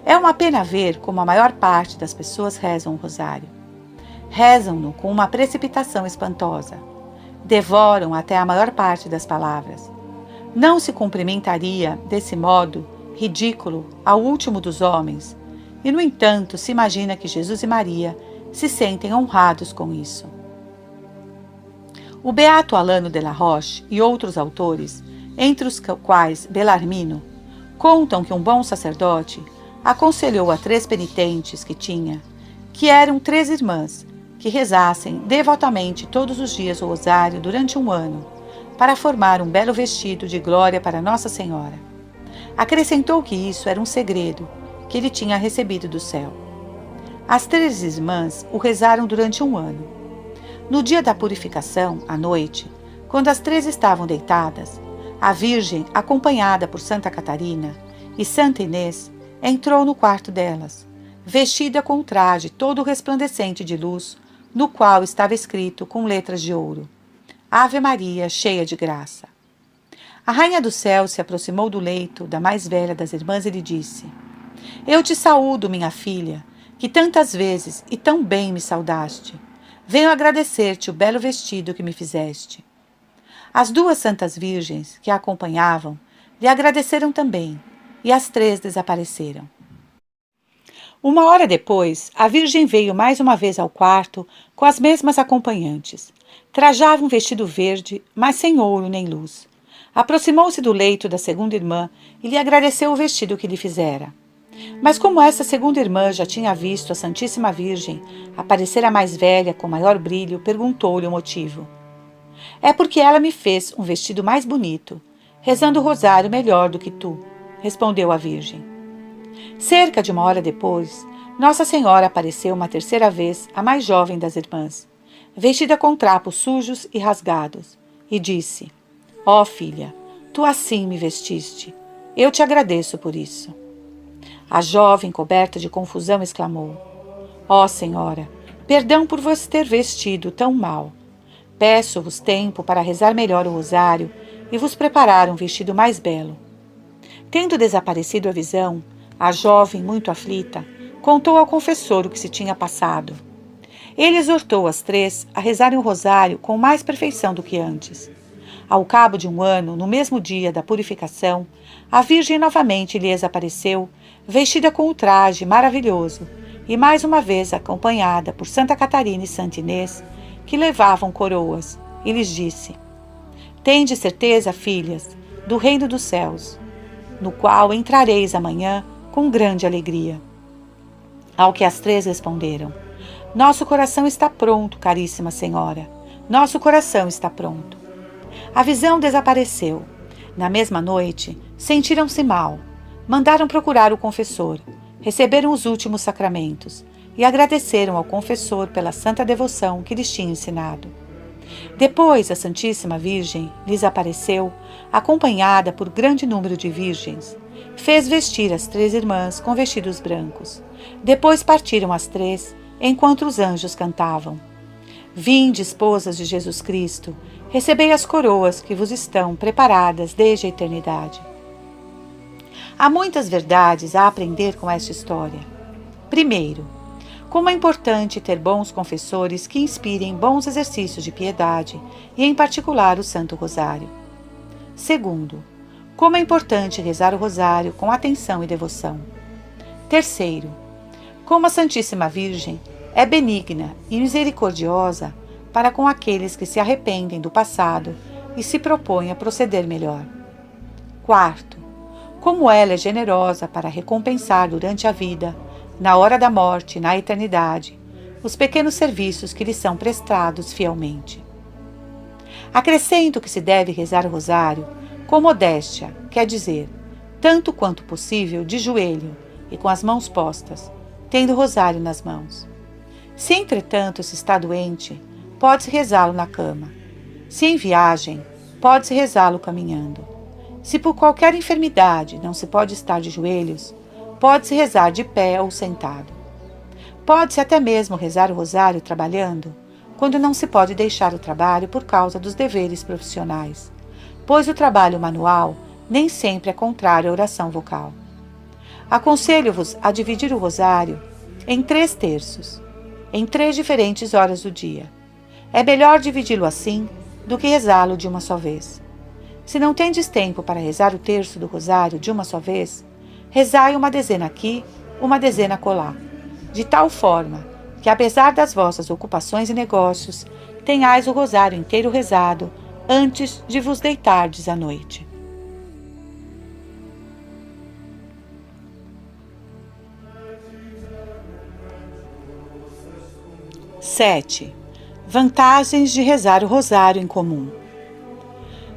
É uma pena ver como a maior parte das pessoas rezam o rosário. Rezam-no com uma precipitação espantosa. Devoram até a maior parte das palavras. Não se cumprimentaria, desse modo, ridículo, ao último dos homens, e, no entanto, se imagina que Jesus e Maria se sentem honrados com isso. O beato Alano de la Roche e outros autores, entre os quais Bellarmino, contam que um bom sacerdote aconselhou a 3 penitentes que tinha, que eram 3 irmãs, que rezassem devotamente todos os dias o rosário durante um ano, para formar um belo vestido de glória para Nossa Senhora. Acrescentou que isso era um segredo que ele tinha recebido do céu. As 3 irmãs o rezaram durante um ano. No dia da purificação, à noite, quando as 3 estavam deitadas, a Virgem, acompanhada por Santa Catarina e Santa Inês, entrou no quarto delas, vestida com um traje todo resplandecente de luz, no qual estava escrito com letras de ouro: Ave Maria, cheia de graça. A Rainha do Céu se aproximou do leito da mais velha das irmãs e lhe disse: Eu te saúdo, minha filha, que tantas vezes e tão bem me saudaste. Venho agradecer-te o belo vestido que me fizeste. As 2 santas virgens que a acompanhavam lhe agradeceram também, e as 3 desapareceram. Uma hora depois, a Virgem veio mais uma vez ao quarto com as mesmas acompanhantes. Trajava um vestido verde, mas sem ouro nem luz. Aproximou-se do leito da segunda irmã e lhe agradeceu o vestido que lhe fizera. Mas como essa segunda irmã já tinha visto a Santíssima Virgem aparecer a mais velha com maior brilho, perguntou-lhe o motivo. É porque ela me fez um vestido mais bonito, rezando o rosário melhor do que tu, respondeu a Virgem. Cerca de uma hora depois, Nossa Senhora apareceu uma terceira vez, a mais jovem das irmãs, vestida com trapos sujos e rasgados, e disse: Ó filha, tu assim me vestiste. Eu te agradeço por isso. A jovem, coberta de confusão, exclamou: Ó Senhora, perdão por vos ter vestido tão mal. Peço-vos tempo para rezar melhor o rosário e vos preparar um vestido mais belo. Tendo desaparecido a visão, a jovem, muito aflita, contou ao confessor o que se tinha passado. Ele exortou as 3 a rezarem o rosário com mais perfeição do que antes. Ao cabo de um ano, no mesmo dia da purificação, a Virgem novamente lhes apareceu, vestida com o traje maravilhoso, e mais uma vez acompanhada por Santa Catarina e Santa Inês, que levavam coroas, e lhes disse: Tende certeza, filhas, do reino dos céus, no qual entrareis amanhã com grande alegria. Ao que as 3 responderam: Nosso coração está pronto, caríssima Senhora, nosso coração está pronto. A visão desapareceu. Na mesma noite, sentiram-se mal. Mandaram procurar o confessor, receberam os últimos sacramentos e agradeceram ao confessor pela santa devoção que lhes tinha ensinado. Depois, a Santíssima Virgem lhes apareceu, acompanhada por grande número de virgens. Fez vestir as 3 irmãs com vestidos brancos. Depois partiram as 3, enquanto os anjos cantavam: Vinde, esposas de Jesus Cristo, recebei as coroas que vos estão preparadas desde a eternidade. Há muitas verdades a aprender com esta história. Primeiro, como é importante ter bons confessores que inspirem bons exercícios de piedade e, em particular, o Santo Rosário. Segundo, como é importante rezar o rosário com atenção e devoção. Terceiro, como a Santíssima Virgem é benigna e misericordiosa para com aqueles que se arrependem do passado e se propõem a proceder melhor. Quarto, como ela é generosa para recompensar durante a vida, na hora da morte e na eternidade, os pequenos serviços que lhe são prestados fielmente. Acrescento que se deve rezar o rosário com modéstia, quer dizer, tanto quanto possível de joelho e com as mãos postas, tendo o rosário nas mãos. Se, entretanto, se está doente, pode-se rezá-lo na cama. Se em viagem, pode-se rezá-lo caminhando. Se por qualquer enfermidade não se pode estar de joelhos, pode-se rezar de pé ou sentado. Pode-se até mesmo rezar o rosário trabalhando, quando não se pode deixar o trabalho por causa dos deveres profissionais, pois o trabalho manual nem sempre é contrário à oração vocal. Aconselho-vos a dividir o rosário em 3 terços, em 3 diferentes horas do dia. É melhor dividi-lo assim do que rezá-lo de uma só vez. Se não tendes tempo para rezar o terço do rosário de uma só vez, rezai uma dezena aqui, uma dezena acolá, de tal forma que, apesar das vossas ocupações e negócios, tenhais o rosário inteiro rezado antes de vos deitardes à noite. Sete. Vantagens de rezar o rosário em comum.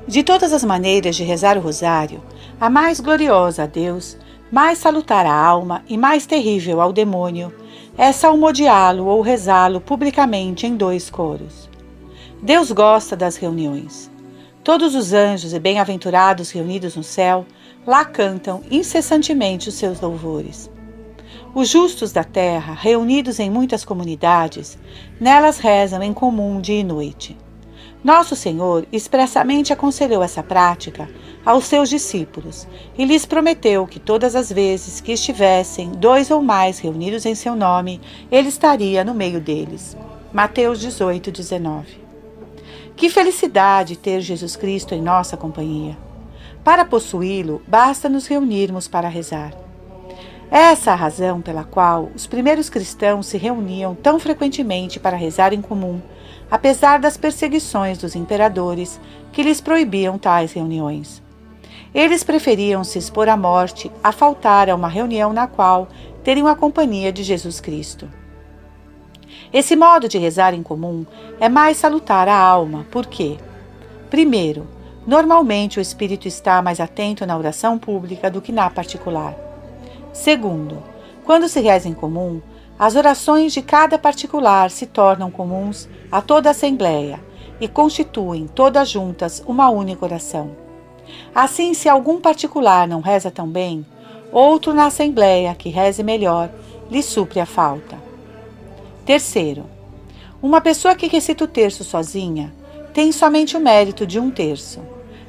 De todas as maneiras de rezar o rosário, a mais gloriosa a Deus, mais salutar à alma e mais terrível ao demônio é salmodiá-lo ou rezá-lo publicamente em 2 coros. Deus gosta das reuniões. Todos os anjos e bem-aventurados reunidos no céu lá cantam incessantemente os seus louvores. Os justos da terra, reunidos em muitas comunidades, nelas rezam em comum dia e noite. Nosso Senhor expressamente aconselhou essa prática aos seus discípulos e lhes prometeu que todas as vezes que estivessem 2 ou mais reunidos em seu nome, ele estaria no meio deles. Mateus 18, 19. Que felicidade ter Jesus Cristo em nossa companhia! Para possuí-lo, basta nos reunirmos para rezar. Essa é a razão pela qual os primeiros cristãos se reuniam tão frequentemente para rezar em comum, apesar das perseguições dos imperadores que lhes proibiam tais reuniões. Eles preferiam se expor à morte a faltar a uma reunião na qual teriam a companhia de Jesus Cristo. Esse modo de rezar em comum é mais salutar à alma, porque, primeiro, normalmente o espírito está mais atento na oração pública do que na particular. Segundo, quando se reza em comum, as orações de cada particular se tornam comuns a toda a assembleia e constituem todas juntas uma única oração. Assim, se algum particular não reza tão bem, outro na assembleia que reze melhor lhe supre a falta. Terceiro, uma pessoa que recita o terço sozinha tem somente o mérito de 1/3,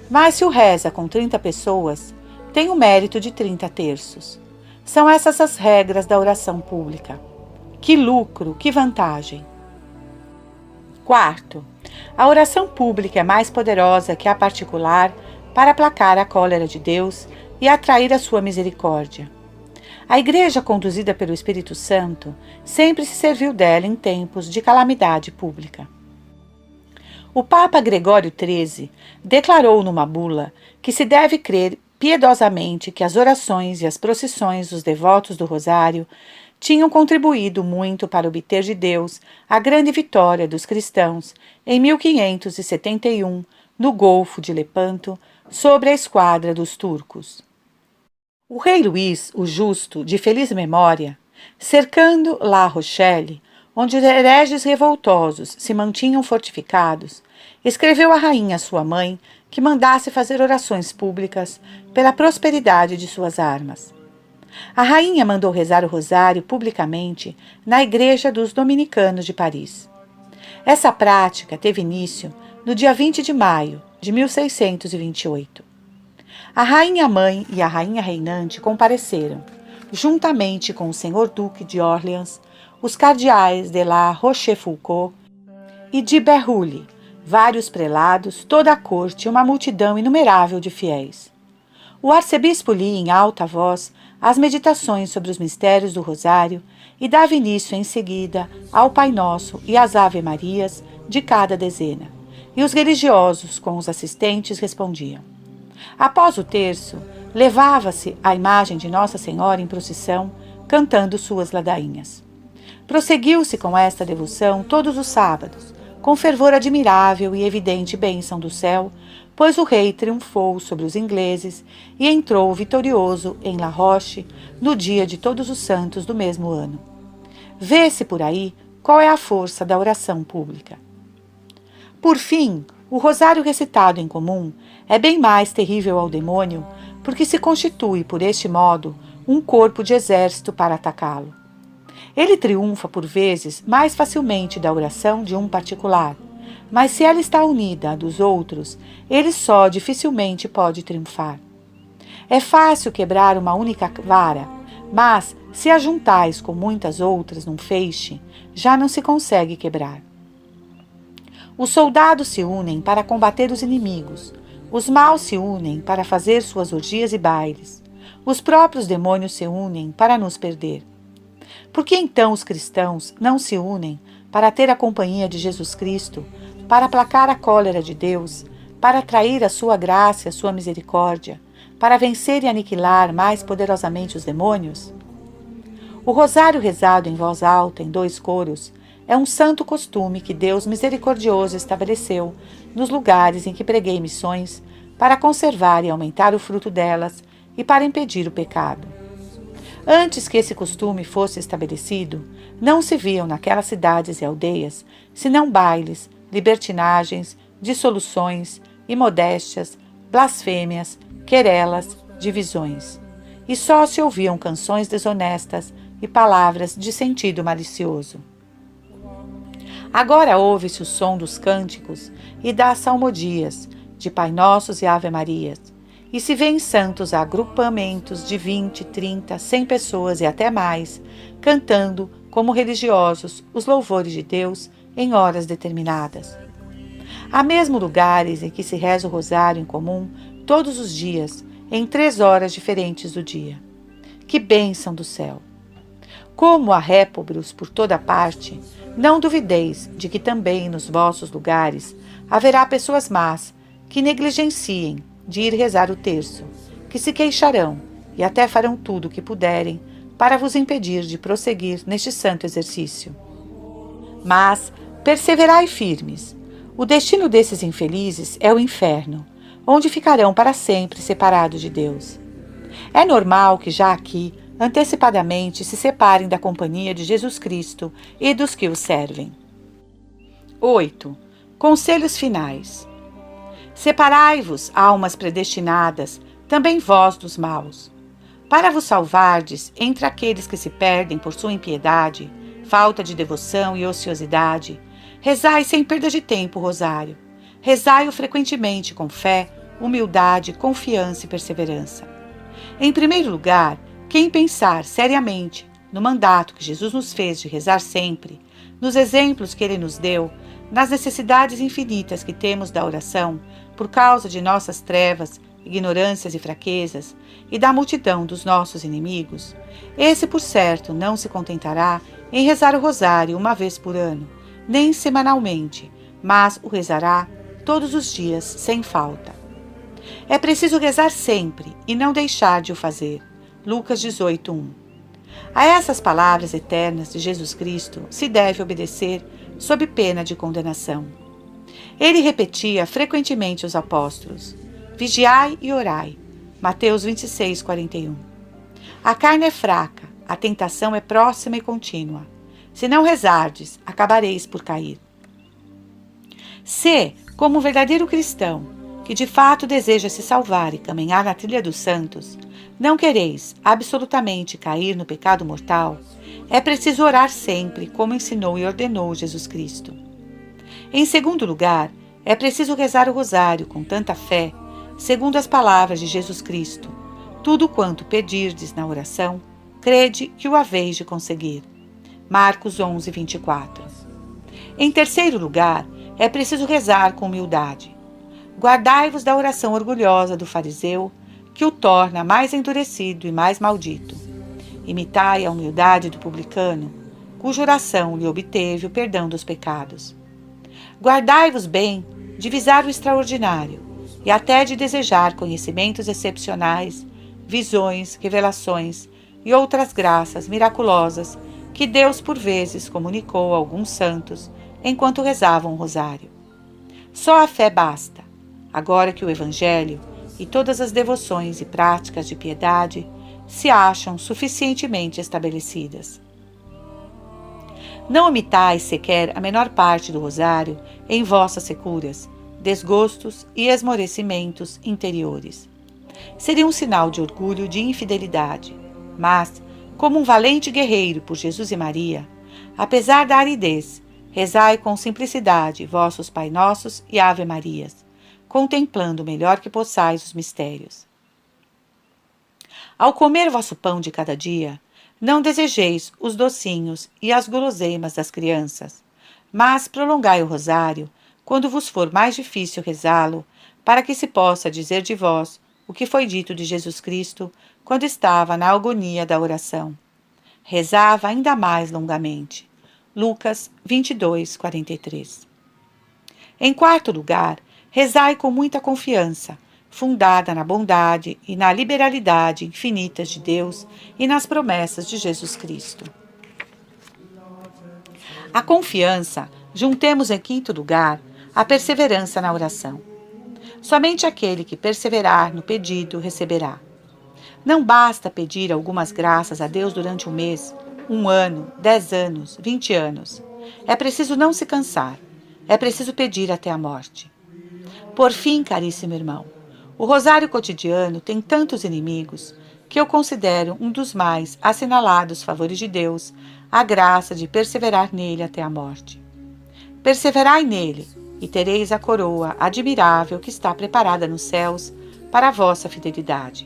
mas se o reza com 30 pessoas, tem o mérito de 30 terços. São essas as regras da oração pública. Que lucro, que vantagem! Quarto, a oração pública é mais poderosa que a particular para aplacar a cólera de Deus e atrair a sua misericórdia. A Igreja, conduzida pelo Espírito Santo, sempre se serviu dela em tempos de calamidade pública. O Papa Gregório XIII declarou numa bula que se deve crer piedosamente que as orações e as procissões dos devotos do Rosário tinham contribuído muito para obter de Deus a grande vitória dos cristãos em 1571, no Golfo de Lepanto, sobre a esquadra dos turcos. O rei Luís, o Justo, de feliz memória, cercando La Rochelle, onde os hereges revoltosos se mantinham fortificados, escreveu à rainha sua mãe que mandasse fazer orações públicas pela prosperidade de suas armas. A rainha mandou rezar o rosário publicamente na igreja dos dominicanos de Paris. Essa prática teve início no dia 20 de maio de 1628. A rainha-mãe e a rainha reinante compareceram, juntamente com o senhor duque de Orleans, os cardeais de La Rochefoucauld e de Berulle, vários prelados, toda a corte e uma multidão inumerável de fiéis. O arcebispo lia em alta voz as meditações sobre os mistérios do Rosário e dava início em seguida ao Pai Nosso e às Ave-Marias de cada dezena, e os religiosos com os assistentes respondiam. Após o terço, levava-se a imagem de Nossa Senhora em procissão, cantando suas ladainhas. Prosseguiu-se com esta devoção todos os sábados, com fervor admirável e evidente bênção do céu, pois o rei triunfou sobre os ingleses e entrou vitorioso em La Roche no dia de Todos os Santos do mesmo ano. Vê-se por aí qual é a força da oração pública. Por fim, o rosário recitado em comum é bem mais terrível ao demônio, porque se constitui, por este modo, um corpo de exército para atacá-lo. Ele triunfa, por vezes, mais facilmente da oração de um particular, mas se ela está unida à dos outros, ele só dificilmente pode triunfar. É fácil quebrar uma única vara, mas, se a juntais com muitas outras num feixe, já não se consegue quebrar. Os soldados se unem para combater os inimigos, os maus se unem para fazer suas orgias e bailes, os próprios demônios se unem para nos perder. Por que então os cristãos não se unem para ter a companhia de Jesus Cristo, para aplacar a cólera de Deus, para atrair a sua graça e a sua misericórdia, para vencer e aniquilar mais poderosamente os demônios? O rosário rezado em voz alta, em 2 coros, é um santo costume que Deus misericordioso estabeleceu nos lugares em que preguei missões para conservar e aumentar o fruto delas e para impedir o pecado. Antes que esse costume fosse estabelecido, não se viam naquelas cidades e aldeias senão bailes, libertinagens, dissoluções, imodéstias, blasfêmias, querelas, divisões. E só se ouviam canções desonestas e palavras de sentido malicioso. Agora ouve-se o som dos cânticos e das salmodias, de Pai Nossos e Ave-Marias, e se vêem santos agrupamentos de 20, 30, 100 pessoas e até mais, cantando, como religiosos, os louvores de Deus em horas determinadas. Há mesmo lugares em que se reza o rosário em comum todos os dias, em 3 horas diferentes do dia. Que bênção do céu! Como há répobros por toda parte, não duvideis de que também nos vossos lugares haverá pessoas más que negligenciem de ir rezar o terço, que se queixarão e até farão tudo o que puderem para vos impedir de prosseguir neste santo exercício. Mas perseverai firmes. O destino desses infelizes é o inferno, onde ficarão para sempre separados de Deus. É normal que já aqui, antecipadamente, se separem da companhia de Jesus Cristo e dos que o servem. 8. Conselhos finais. Separai-vos, almas predestinadas, também vós dos maus. Para vos salvardes entre aqueles que se perdem por sua impiedade, falta de devoção e ociosidade, rezai sem perda de tempo o rosário. Rezai-o frequentemente com fé, humildade, confiança e perseverança. Em primeiro lugar, quem pensar seriamente no mandato que Jesus nos fez de rezar sempre, nos exemplos que Ele nos deu, nas necessidades infinitas que temos da oração, por causa de nossas trevas, ignorâncias e fraquezas, e da multidão dos nossos inimigos, esse, por certo, não se contentará em rezar o rosário uma vez por ano, nem semanalmente, mas o rezará todos os dias, sem falta. É preciso rezar sempre e não deixar de o fazer. Lucas 18:1. A essas palavras eternas de Jesus Cristo se deve obedecer sob pena de condenação. Ele repetia frequentemente aos apóstolos: vigiai e orai. Mateus 26:41. A carne é fraca, a tentação é próxima e contínua. Se não rezardes, acabareis por cair. Se, como um verdadeiro cristão, que de fato deseja se salvar e caminhar na trilha dos santos, não quereis absolutamente cair no pecado mortal, é preciso orar sempre, como ensinou e ordenou Jesus Cristo. Em segundo lugar, é preciso rezar o rosário com tanta fé, segundo as palavras de Jesus Cristo: tudo quanto pedirdes na oração, crede que o haveis de conseguir. Marcos 11:24. Em terceiro lugar, é preciso rezar com humildade. Guardai-vos da oração orgulhosa do fariseu, que o torna mais endurecido e mais maldito. Imitai a humildade do publicano, cuja oração lhe obteve o perdão dos pecados. Guardai-vos bem de visar o extraordinário e até de desejar conhecimentos excepcionais, visões, revelações e outras graças miraculosas que Deus por vezes comunicou a alguns santos enquanto rezavam o rosário. Só a fé basta, agora que o Evangelho e todas as devoções e práticas de piedade se acham suficientemente estabelecidas. Não omitais sequer a menor parte do rosário em vossas securas, desgostos e esmorecimentos interiores. Seria um sinal de orgulho e de infidelidade, mas, como um valente guerreiro por Jesus e Maria, apesar da aridez, rezai com simplicidade vossos Pai Nossos e Ave Marias, contemplando o melhor que possais os mistérios. Ao comer vosso pão de cada dia, não desejeis os docinhos e as guloseimas das crianças, mas prolongai o rosário quando vos for mais difícil rezá-lo, para que se possa dizer de vós o que foi dito de Jesus Cristo quando estava na agonia da oração. Rezava ainda mais longamente. Lucas 22:43. Em quarto lugar, rezai com muita confiança, fundada na bondade e na liberalidade infinitas de Deus e nas promessas de Jesus Cristo. A confiança, juntemos em quinto lugar, a perseverança na oração. Somente aquele que perseverar no pedido receberá. Não basta pedir algumas graças a Deus durante um mês, 1 ano, 10 anos, 20 anos. É preciso não se cansar. É preciso pedir até a morte. Por fim, caríssimo irmão, o rosário cotidiano tem tantos inimigos que eu considero um dos mais assinalados favores de Deus, a graça de perseverar nele até a morte. Perseverai nele, e tereis a coroa admirável que está preparada nos céus para a vossa fidelidade.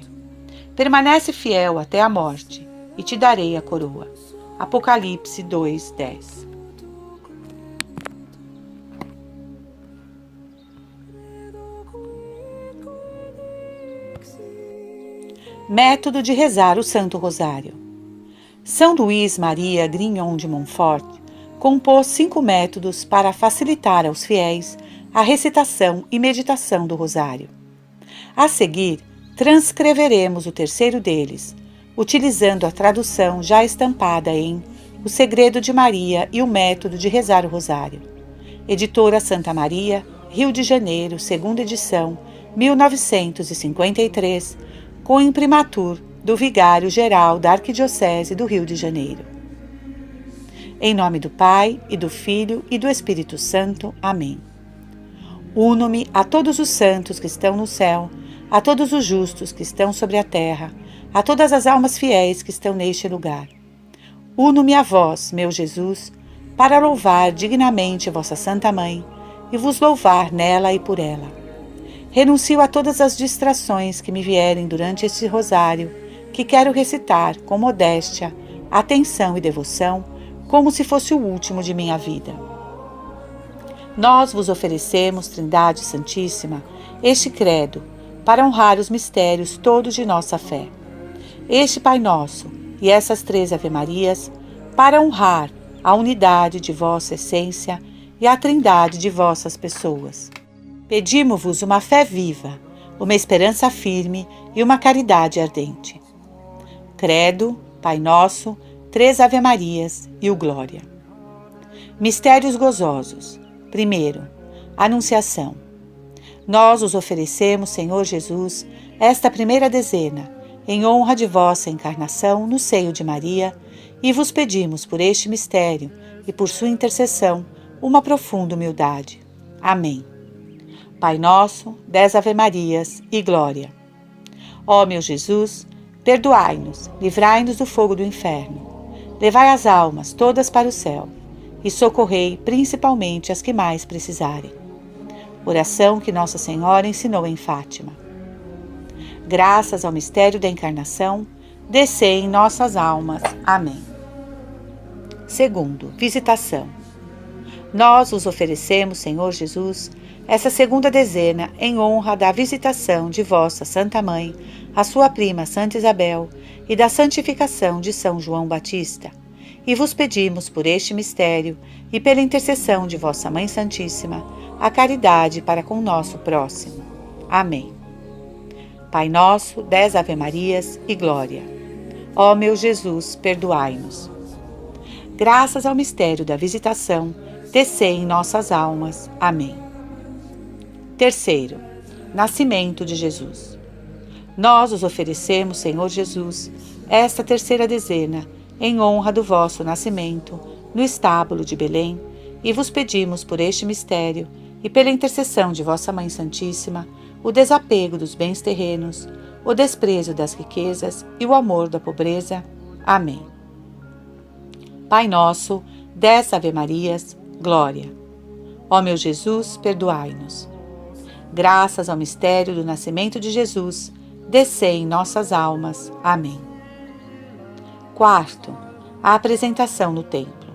Permanece fiel até a morte, e te darei a coroa. Apocalipse 2:10. Método de rezar o Santo Rosário. São Luís Maria Grignon de Montfort compôs 5 métodos para facilitar aos fiéis a recitação e meditação do Rosário. A seguir, transcreveremos o terceiro deles, utilizando a tradução já estampada em O Segredo de Maria e o Método de Rezar o Rosário. Editora Santa Maria, Rio de Janeiro, 2ª edição, 1953, com imprimatur do Vigário-Geral da Arquidiocese do Rio de Janeiro. Em nome do Pai, e do Filho, e do Espírito Santo. Amém. Uno-me a todos os santos que estão no céu, a todos os justos que estão sobre a terra, a todas as almas fiéis que estão neste lugar. Uno-me a vós, meu Jesus, para louvar dignamente vossa Santa Mãe, e vos louvar nela e por ela. Renuncio a todas as distrações que me vierem durante este rosário, que quero recitar com modéstia, atenção e devoção, como se fosse o último de minha vida. Nós vos oferecemos, Trindade Santíssima, este credo, para honrar os mistérios todos de nossa fé. Este Pai Nosso e essas 3 Ave-Marias, para honrar a unidade de vossa essência e a trindade de vossas pessoas. Pedimo-vos uma fé viva, uma esperança firme e uma caridade ardente. Credo, Pai Nosso, 3 Ave-Marias e o Glória. Mistérios gozosos. Primeiro, Anunciação. Nós os oferecemos, Senhor Jesus, esta primeira dezena, em honra de vossa encarnação no seio de Maria, e vos pedimos por este mistério e por sua intercessão uma profunda humildade. Amém. Pai Nosso, 10 Ave-Marias e Glória. Ó meu Jesus, perdoai-nos, livrai-nos do fogo do inferno. Levai as almas todas para o céu e socorrei principalmente as que mais precisarem. Oração que Nossa Senhora ensinou em Fátima. Graças ao mistério da encarnação, descei em nossas almas. Amém. Segundo, visitação. Nós os oferecemos, Senhor Jesus, essa segunda dezena em honra da visitação de vossa Santa Mãe, a sua prima Santa Isabel, e da santificação de São João Batista, e vos pedimos por este mistério e pela intercessão de vossa Mãe Santíssima, a caridade para com o nosso próximo. Amém. Pai Nosso, 10 Ave-Marias e Glória. Ó meu Jesus, perdoai-nos. Graças ao mistério da visitação, descei em nossas almas. Amém. Terceiro, Nascimento de Jesus. Nós os oferecemos, Senhor Jesus, esta terceira dezena, em honra do vosso nascimento, no estábulo de Belém, e vos pedimos por este mistério, e pela intercessão de vossa Mãe Santíssima, o desapego dos bens terrenos, o desprezo das riquezas e o amor da pobreza. Amém. Pai Nosso, 10 Ave-Marias, Glória. Ó meu Jesus, perdoai-nos. Graças ao mistério do nascimento de Jesus, descei em nossas almas. Amém. Quarto, a apresentação no templo.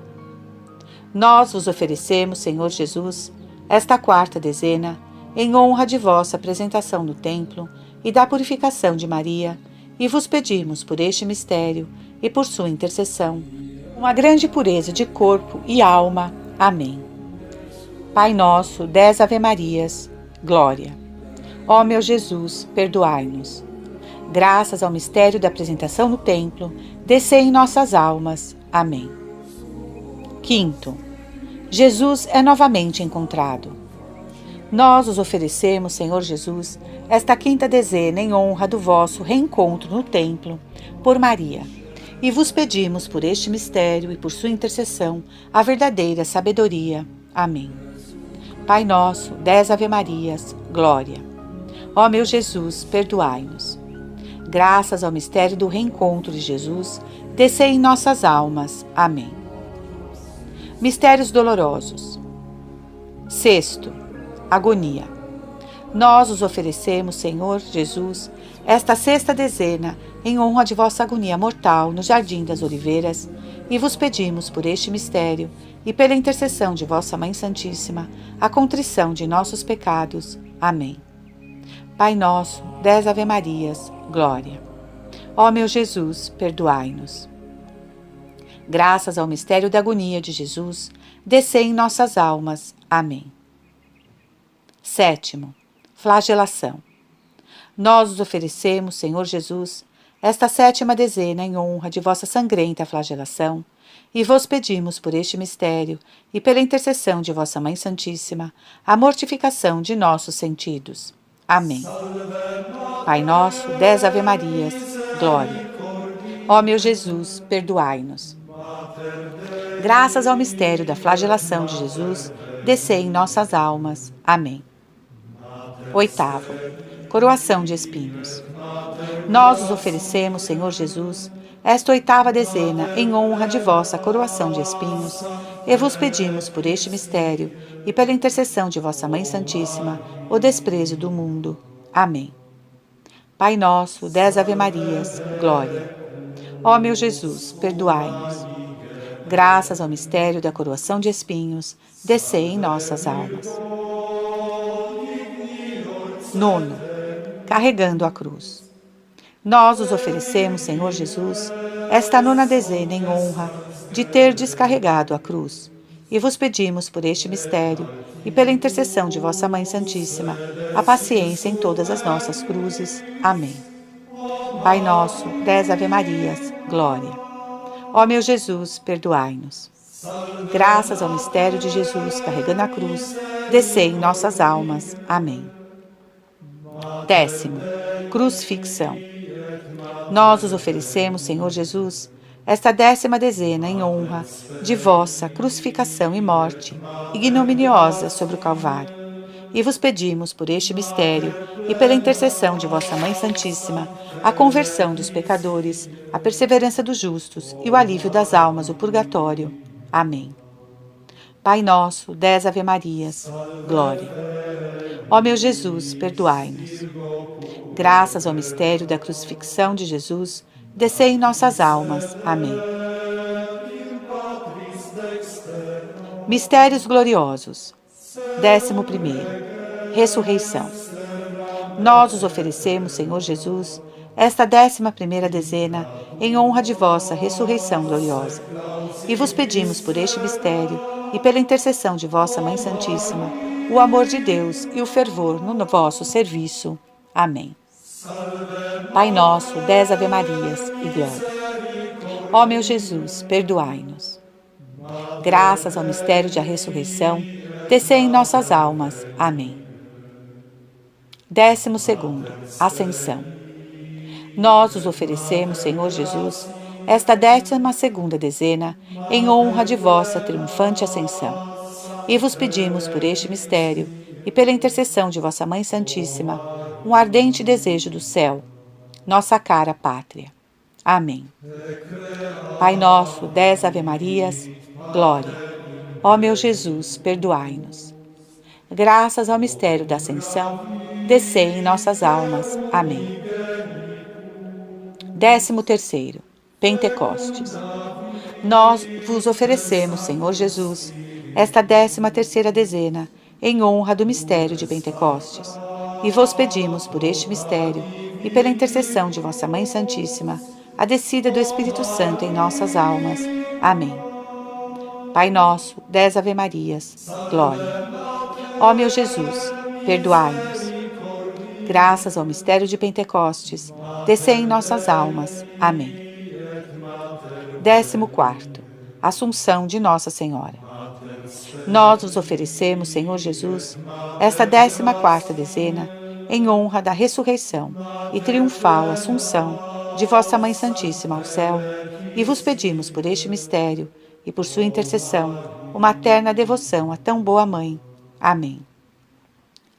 Nós vos oferecemos, Senhor Jesus, esta quarta dezena, em honra de vossa apresentação no templo e da purificação de Maria, e vos pedimos por este mistério e por sua intercessão, uma grande pureza de corpo e alma. Amém. Pai Nosso, 10 Ave-Marias, Glória. Ó meu Jesus, perdoai-nos. Graças ao mistério da apresentação no templo, descei em nossas almas. Amém. Quinto, Jesus é novamente encontrado. Nós os oferecemos, Senhor Jesus, esta quinta dezena em honra do vosso reencontro no templo, por Maria, e vos pedimos por este mistério e por sua intercessão a verdadeira sabedoria. Amém. Pai Nosso, 10 Ave-Marias, Glória. Ó meu Jesus, perdoai-nos. Graças ao mistério do reencontro de Jesus, descei em nossas almas. Amém. Mistérios dolorosos. Sexto, agonia. Nós os oferecemos, Senhor Jesus, esta sexta dezena em honra de vossa agonia mortal no Jardim das Oliveiras, e vos pedimos por este mistério e pela intercessão de vossa Mãe Santíssima a contrição de nossos pecados. Amém. Pai Nosso, 10 Ave-Marias, Glória. Ó meu Jesus, perdoai-nos. Graças ao mistério da agonia de Jesus, descei em nossas almas. Amém. Sétimo, flagelação. Nós os oferecemos, Senhor Jesus, esta sétima dezena em honra de vossa sangrenta flagelação, e vos pedimos por este mistério e pela intercessão de vossa Mãe Santíssima a mortificação de nossos sentidos. Amém. Pai Nosso, 10 Ave-Marias, Glória. Ó meu Jesus, perdoai-nos. Graças ao mistério da flagelação de Jesus, descei em nossas almas. Amém. Oitavo, coroação de espinhos. Nós os oferecemos, Senhor Jesus, esta oitava dezena em honra de vossa coroação de espinhos, e vos pedimos por este mistério e pela intercessão de vossa Mãe Santíssima o desprezo do mundo. Amém. Pai Nosso, 10 Ave-Marias, Glória. Ó meu Jesus, perdoai-nos. Graças ao mistério da coroação de espinhos, descei em nossas almas. Nono, carregando a cruz. Nós os oferecemos, Senhor Jesus, esta nona dezena em honra de ter descarregado a cruz, e vos pedimos por este mistério e pela intercessão de vossa Mãe Santíssima a paciência em todas as nossas cruzes. Amém. Pai Nosso, 10 Ave-Marias, Glória. Ó meu Jesus, perdoai-nos. Graças ao mistério de Jesus carregando a cruz, descei em nossas almas. Amém. Décimo, crucifixão. Nós os oferecemos, Senhor Jesus, esta décima dezena em honra de vossa crucificação e morte ignominiosa sobre o Calvário, e vos pedimos por este mistério e pela intercessão de vossa Mãe Santíssima a conversão dos pecadores, a perseverança dos justos e o alívio das almas do purgatório. Amém. Pai Nosso, 10 Ave-Marias, Glória. Ó meu Jesus, perdoai-nos. Graças ao mistério da crucifixão de Jesus, descei em nossas almas. Amém. Mistérios gloriosos. 11º, ressurreição. Nós os oferecemos, Senhor Jesus, esta 11ª dezena em honra de vossa ressurreição gloriosa, e vos pedimos por este mistério e pela intercessão de vossa Mãe Santíssima o amor de Deus e o fervor no vosso serviço. Amém. Pai Nosso, 10 Ave-Marias e Glória. Ó meu Jesus, perdoai-nos. Graças ao mistério da ressurreição, descei em nossas almas. Amém. 12º, Ascensão. Nós os oferecemos, Senhor Jesus, esta 12ª dezena em honra de vossa triunfante ascensão, e vos pedimos por este mistério e pela intercessão de vossa Mãe Santíssima um ardente desejo do céu, nossa cara pátria. Amém. Pai Nosso, 10 Ave-Marias, Glória. Ó meu Jesus, perdoai-nos. Graças ao mistério da ascensão, descei em nossas almas. Amém. 13º, Pentecostes. Nós vos oferecemos, Senhor Jesus, esta 13ª dezena em honra do mistério de Pentecostes, e vos pedimos por este mistério e pela intercessão de vossa Mãe Santíssima a descida do Espírito Santo em nossas almas. Amém. Pai Nosso, 10 Ave-Marias, glória. Ó meu Jesus, perdoai-nos. Graças ao mistério de Pentecostes, descei em nossas almas. Amém. 14º. Assunção de Nossa Senhora. Nós vos oferecemos, Senhor Jesus, esta 14ª dezena, em honra da ressurreição e triunfal assunção de vossa Mãe Santíssima ao céu, e vos pedimos por este mistério e por sua intercessão uma terna devoção a tão boa Mãe. Amém.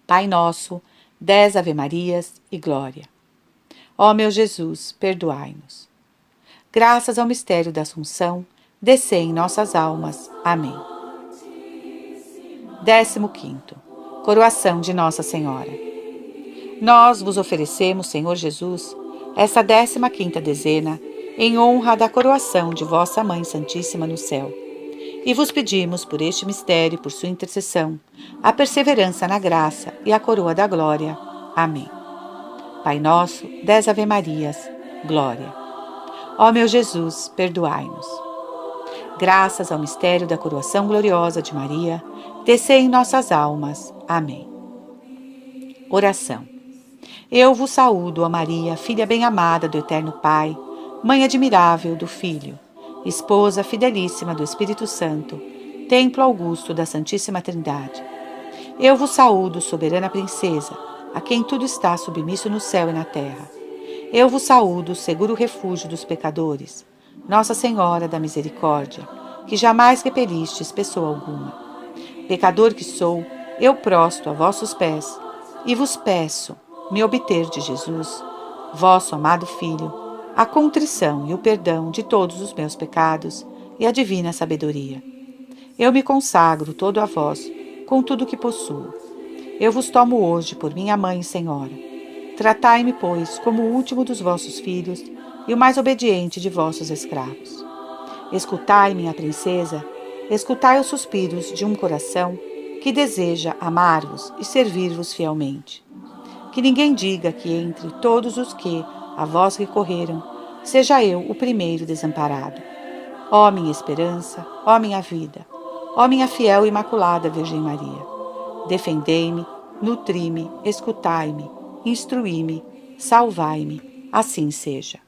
Pai Nosso, 10 Ave-Marias e glória. Ó meu Jesus, perdoai-nos. Graças ao mistério da Assunção, descei em nossas almas. Amém. 15º. Coroação de Nossa Senhora. Nós vos oferecemos, Senhor Jesus, esta 15ª dezena, em honra da coroação de vossa Mãe Santíssima no céu. E vos pedimos, por este mistério e por sua intercessão, a perseverança na graça e a coroa da glória. Amém. Pai Nosso, 10 Ave-Marias, glória. Ó meu Jesus, perdoai-nos. Graças ao mistério da coroação gloriosa de Maria, descei em nossas almas. Amém. Oração. Eu vos saúdo, ó Maria, filha bem-amada do Eterno Pai, Mãe admirável do Filho, Esposa fidelíssima do Espírito Santo, Templo augusto da Santíssima Trindade. Eu vos saúdo, soberana princesa, a quem tudo está submisso no céu e na terra. Eu vos saúdo, seguro refúgio dos pecadores, Nossa Senhora da Misericórdia, que jamais repelistes pessoa alguma. Pecador que sou, eu prosto a vossos pés, e vos peço, me obter de Jesus, vosso amado Filho, a contrição e o perdão de todos os meus pecados e a divina sabedoria. Eu me consagro todo a vós, com tudo o que possuo. Eu vos tomo hoje por minha Mãe e Senhora. Tratai-me, pois, como o último dos vossos filhos e o mais obediente de vossos escravos. Escutai, minha princesa, escutai os suspiros de um coração que deseja amar-vos e servir-vos fielmente. Que ninguém diga que entre todos os que a vós recorreram, seja eu o primeiro desamparado. Ó minha esperança, ó minha vida, ó minha fiel e imaculada Virgem Maria, defendei-me, nutri-me, escutai-me, instruí-me, salvai-me, assim seja.